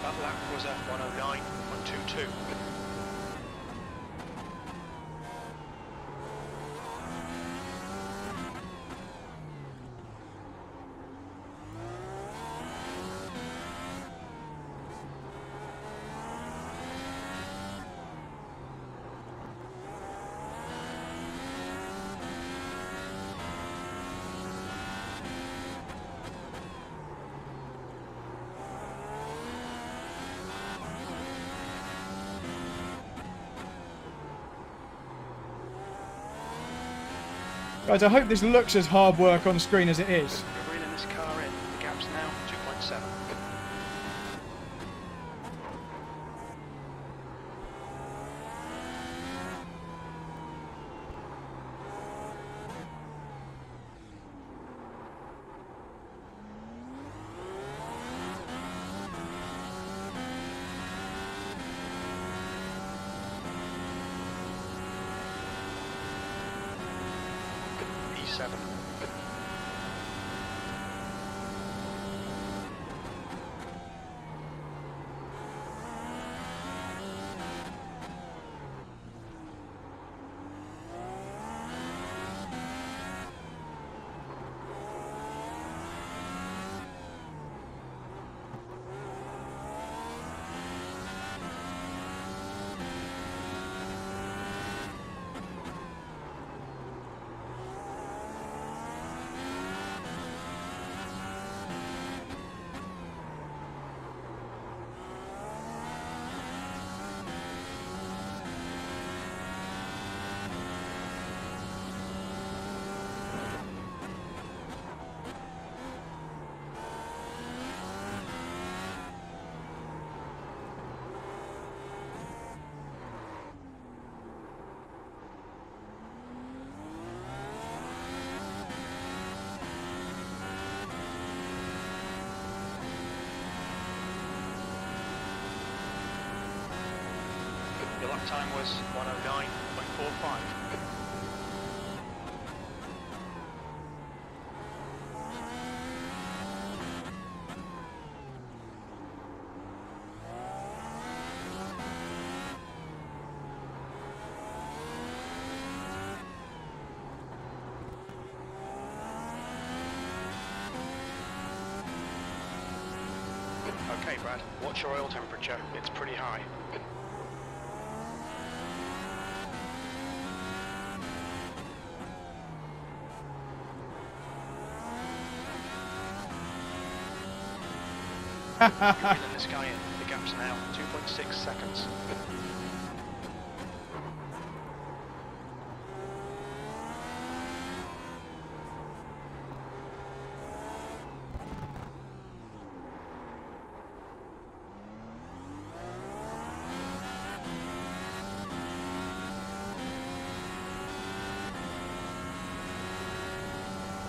That lap was at 109.22. Guys, I hope this looks as hard work on screen as it is. We're reeling this car in. The gap's now 2.7. 1.7. Your lap time was 109.45. Okay, Brad, what's your oil temperature? It's pretty high. You're reeling this guy in. The gap's now 2.6 seconds.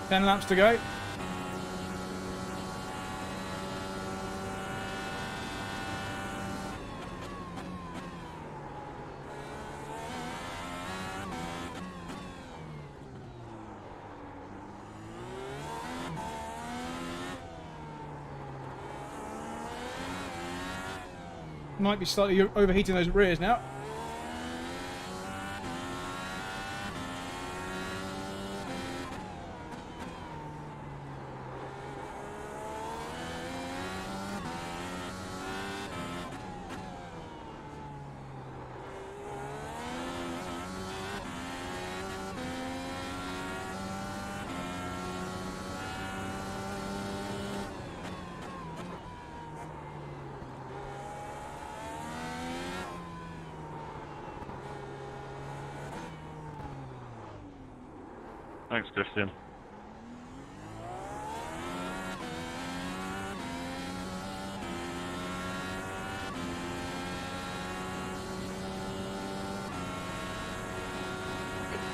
Ten laps to go. Might be slightly overheating those rears now. Thanks, Christian.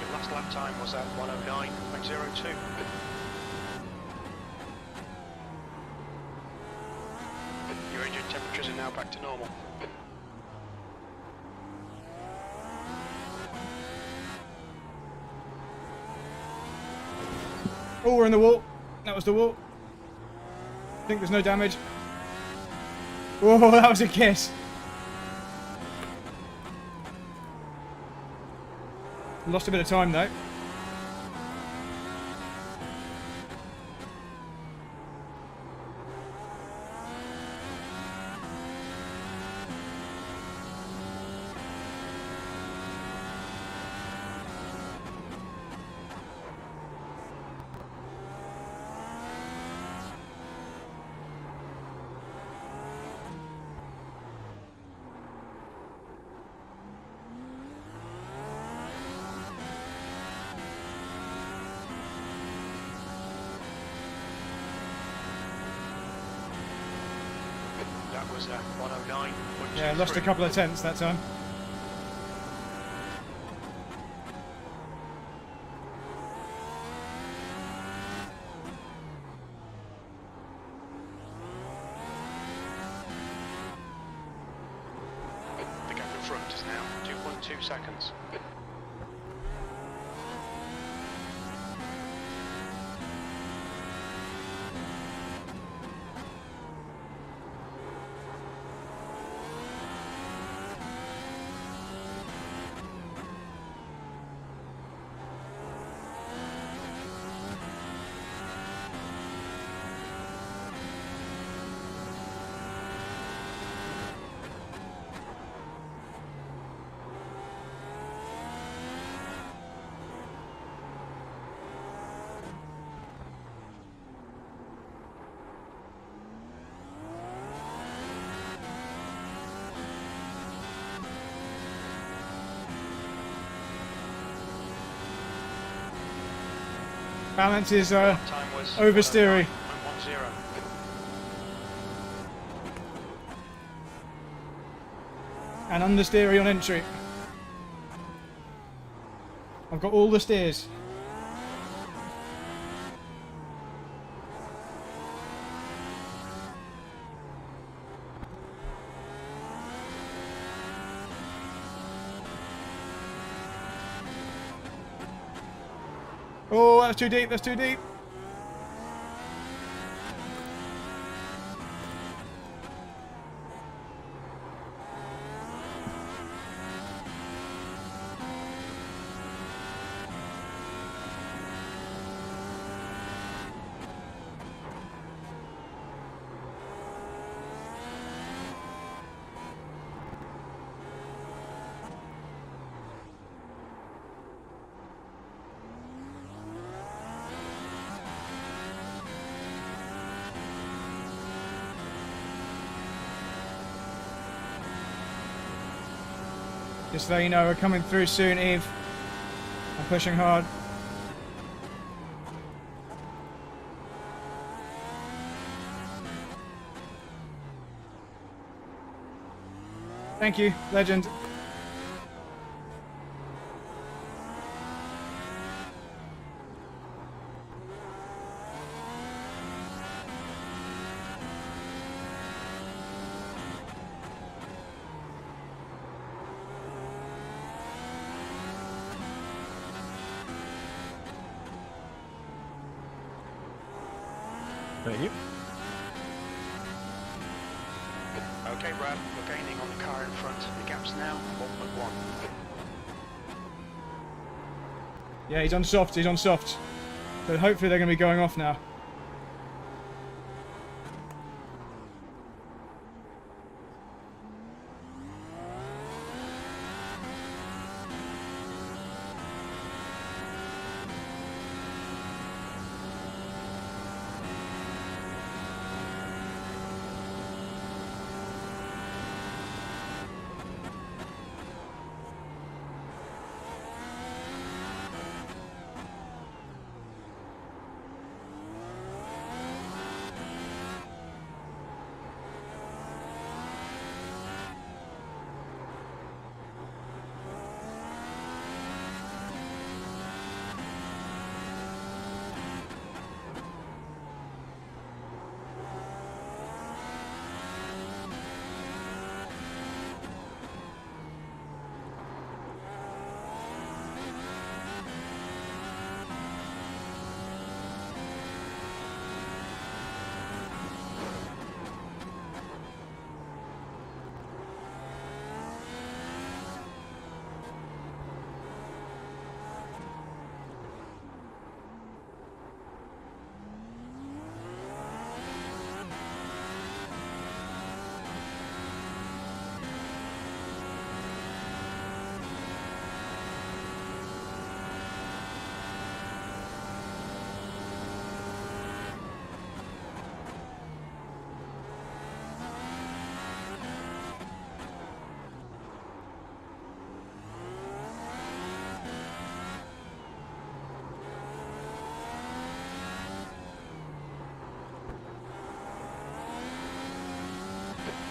Your last lap time was at 109.02. Your engine temperatures are now back to normal. Oh, we're in the wall. That was the wall. I think there's no damage. Whoa, that was a kiss. Lost a bit of time though. That was 109.23. Yeah, lost a couple of tenths that time. The gap in front is now 2.2 seconds. Balance is Time was oversteery. 109.10. And understeery on entry. I've got all the steers. Oh, that's too deep, that's too deep. Just so you know, we're coming through soon, Eve. I'm pushing hard. Thank you, legend. Thank you. Okay, Brad, we're gaining on the car in front. The gap's now 1.1. Yeah, he's on soft, he's on soft. So hopefully they're going to be going off now.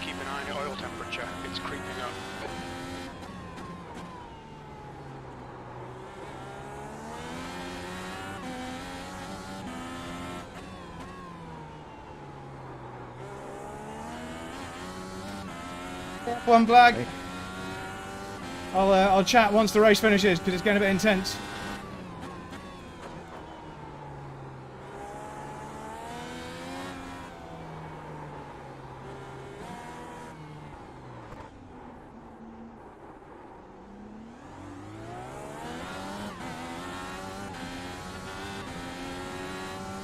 Keep an eye on your oil temperature. It's creeping up. One flag. I'll chat once the race finishes because it's getting a bit intense.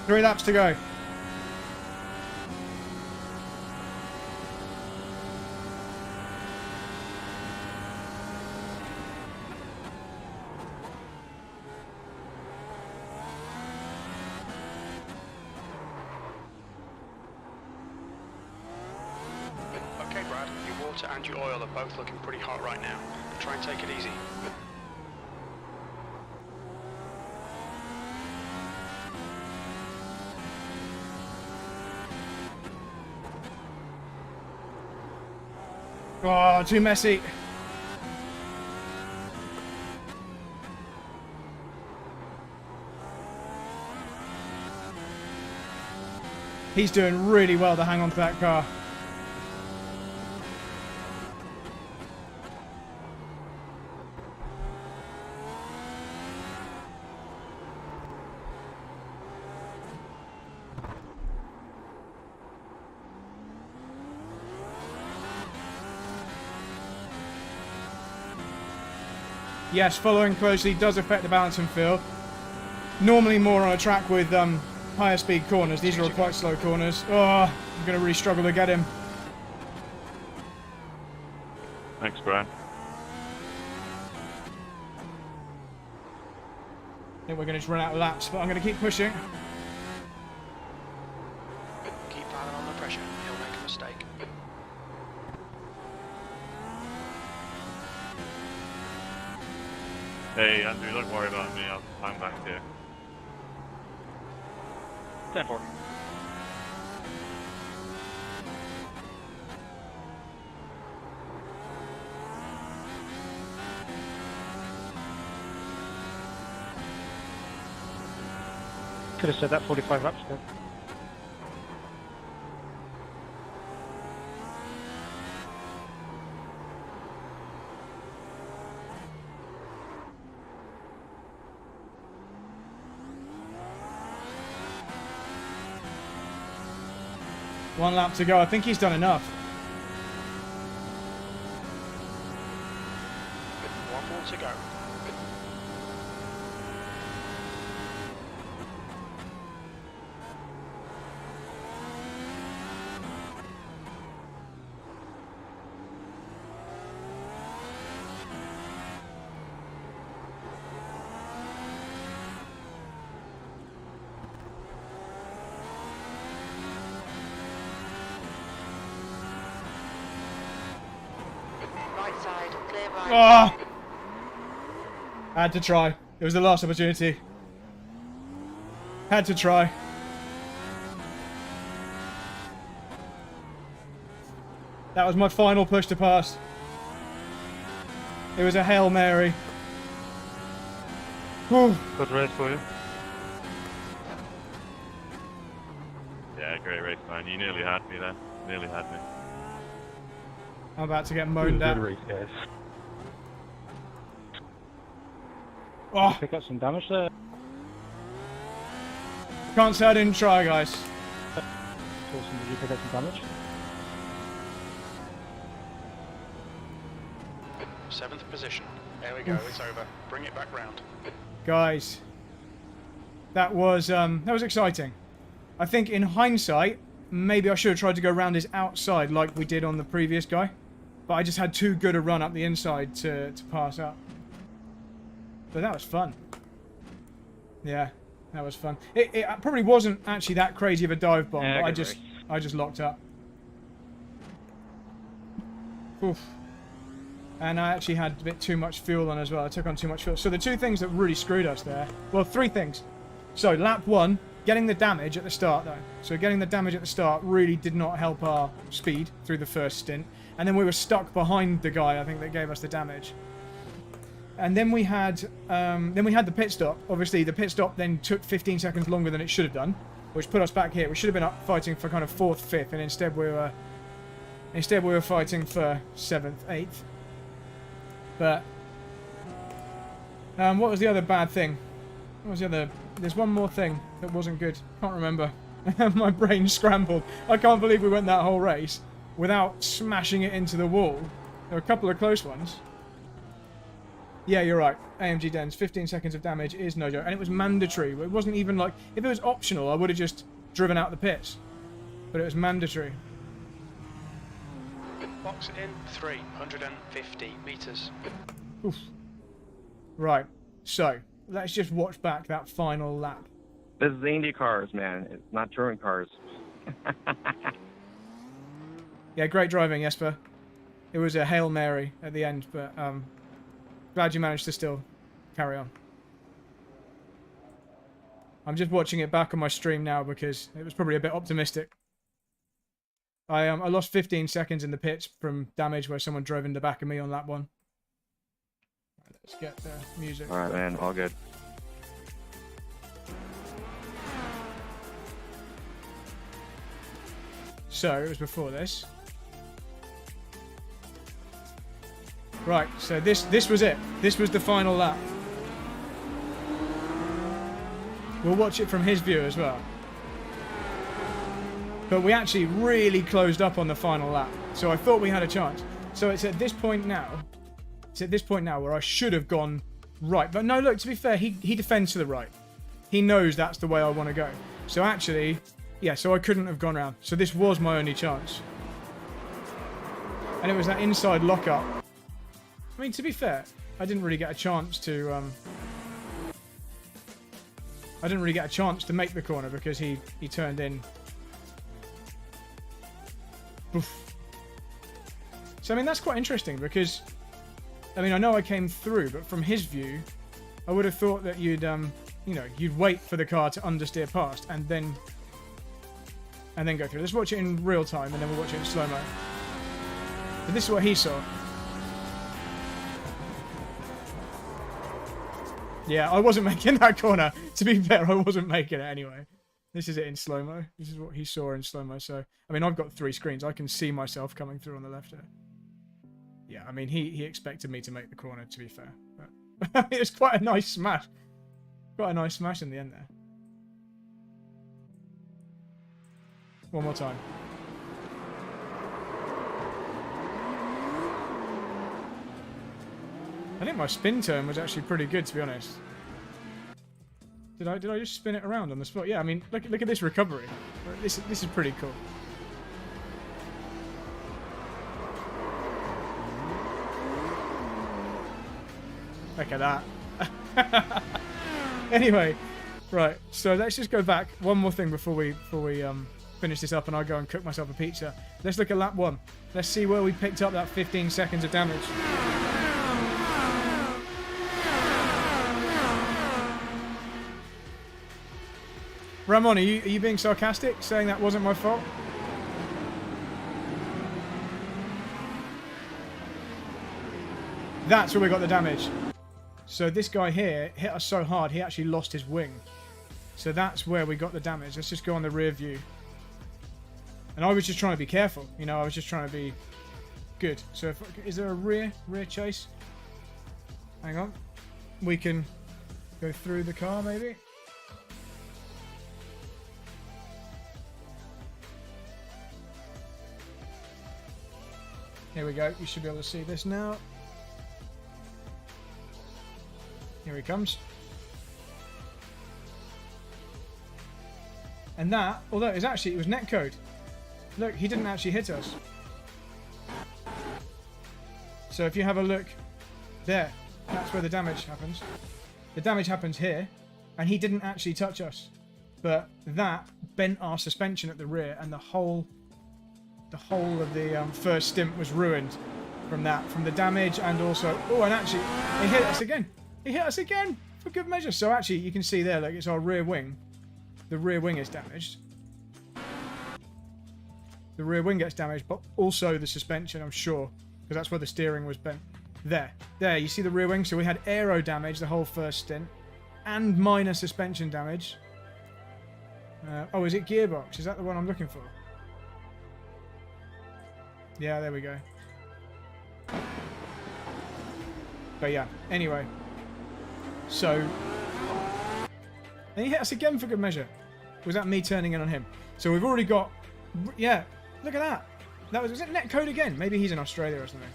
Three laps to go. Okay, Brad, your water and your oil are both looking pretty hot right now. Try and take it easy. Oh, too messy. He's doing really well to hang on to that car. Yes, following closely does affect the balance and feel. Normally more on a track with higher speed corners. These are all quite slow corners. Oh, I'm going to really struggle to get him. Thanks, Brad. I think we're going to just run out of laps, but I'm going to keep pushing. Keep Alan under pressure. He'll make a mistake. Hey, Andrew, don't worry about me. I'm back here. 10-4. Could have said that 45 laps ago. One lap to go. I think he's done enough. One more to go. Right side, clear right. Oh! I had to try. It was the last opportunity. Had to try. That was my final push to pass. It was a Hail Mary. Whew. Good race for you. Yeah, great race, man. You nearly had me there. Nearly had me. I'm about to get moaned at. Good race, guys. Oh, Pick up some damage there. can't say I didn't try, guys. Awesome, did you pick up some damage? 7th position. There we go. It's over. Bring it back round. Guys, that was exciting. I think in hindsight, maybe I should have tried to go around his outside like we did on the previous guy. But I just had too good a run up the inside to pass up. But that was fun. Yeah, that was fun. It probably wasn't actually that crazy of a dive bomb, Yeah, but good I just locked up. Oof. And I actually had a bit too much fuel on as well. I took on too much fuel. So the two things that really screwed us there... Well, three things. So lap 1, getting the damage at the start though. So getting the damage at the start really did not help our speed through the first stint. And then we were stuck behind the guy, I think, that gave us the damage. And then we had the pit stop. Obviously, the pit stop then took 15 seconds longer than it should have done, which put us back here. We should have been up fighting for kind of 4th, 5th, and instead we were fighting for 7th, 8th. But what was the other bad thing? What was the other? There's one more thing that wasn't good. Can't remember. My brain scrambled. I can't believe we went that whole race without smashing it into the wall. There were a couple of close ones. Yeah, you're right. AMG Dens, 15 seconds of damage is no joke. And it was mandatory. It wasn't even like... If it was optional, I would have just driven out the pits. But it was mandatory. Box in 350 meters. Oof. Right. So, let's just watch back that final lap. This is IndyCars, man. It's not touring cars. Yeah, great driving, Jesper. It was a Hail Mary at the end, but glad you managed to still carry on. I'm just watching it back on my stream now because it was probably a bit optimistic. I lost 15 seconds in the pits from damage where someone drove in the back of me on lap 1. Right, let's get the music. All right, man. All good. So it was before this. Right, so this was it. This was the final lap. We'll watch it from his view as well. But we actually really closed up on the final lap. So I thought we had a chance. So it's at this point now. It's at this point now where I should have gone right. But no, look, to be fair, he defends to the right. He knows that's the way I want to go. So actually, yeah, so I couldn't have gone round. So this was my only chance. And it was that inside lockup. I mean, to be fair, I didn't really get a chance to... I didn't really get a chance to make the corner because he turned in. Oof. So, I mean, that's quite interesting because, I mean, I know I came through, but from his view, I would have thought that you'd, you know, you'd wait for the car to understeer past and then go through. Let's watch it in real time and then we'll watch it in slow-mo. But this is what he saw. Yeah, I wasn't making that corner. To be fair, I wasn't making it anyway. This is it in slow-mo. This is what he saw in slow-mo. So, I mean, I've got 3 screens. I can see myself coming through on the left here. Yeah, I mean, he expected me to make the corner, to be fair. But it was quite a nice smash. Quite a nice smash in the end there. One more time. I think my spin turn was actually pretty good, to be honest. Did I just spin it around on the spot? Yeah, I mean, look at this recovery. This is pretty cool. Look at that. Anyway, right. So let's just go back one more thing before we finish this up, and I go and cook myself a pizza. Let's look at lap 1. Let's see where we picked up that 15 seconds of damage. Ramon, are you being sarcastic, saying that wasn't my fault? That's where we got the damage. So this guy here hit us so hard, he actually lost his wing. So that's where we got the damage. Let's just go on the rear view. And I was just trying to be careful. You know, I was just trying to be good. So is there a rear chase? Hang on. We can go through the car, maybe. Here we go. You should be able to see this now. Here he comes. And that, although it was netcode. Look, he didn't actually hit us. So if you have a look there, that's where the damage happens. The damage happens here, and he didn't actually touch us. But that bent our suspension at the rear, and the whole of the first stint was ruined from that, from the damage, and also, oh, and actually, he hit us again. He hit us again for good measure. So actually, you can see there, like, it's our rear wing. The rear wing is damaged. The rear wing gets damaged, but also the suspension, I'm sure, because that's where the steering was bent. There, you see the rear wing? So we had aero damage the whole first stint, and minor suspension damage. Oh, is it gearbox? Is that the one I'm looking for? Yeah, there we go. But yeah, anyway. So, and he hit us again for good measure. Was that me turning in on him? So we've already got, yeah, look at that. Was it netcode again? Maybe he's in Australia or something.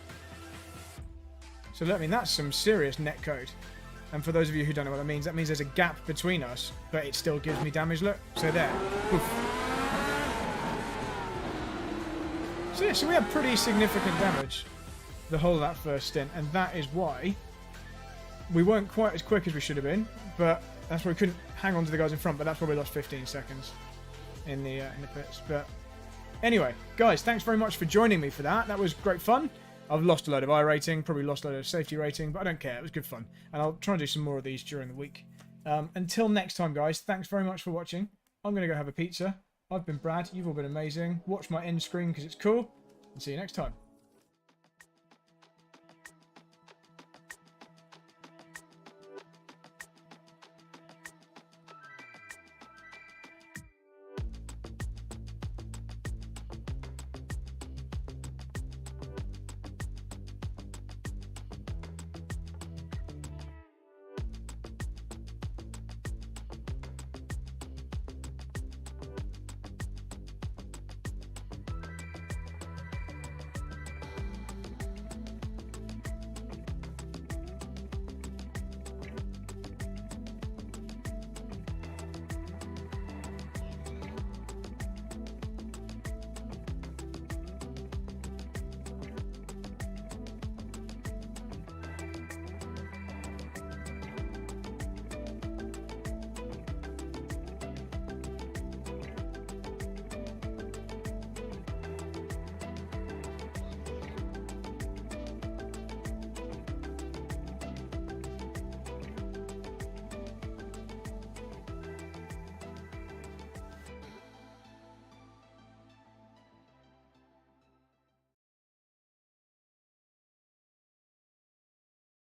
So I mean, that's some serious netcode. And for those of you who don't know what that means there's a gap between us, but it still gives me damage. Look, so there. Oof. So yeah, so we had pretty significant damage the whole of that first stint, and that is why we weren't quite as quick as we should have been, but that's why we couldn't hang on to the guys in front, but that's why we lost 15 seconds in the pits. But anyway, guys, thanks very much for joining me for that. That was great fun. I've lost a load of iRating, probably lost a load of safety rating, but I don't care. It was good fun, and I'll try and do some more of these during the week. Until next time, guys, thanks very much for watching. I'm going to go have a pizza. I've been Brad. You've all been amazing. Watch my end screen because it's cool. And see you next time.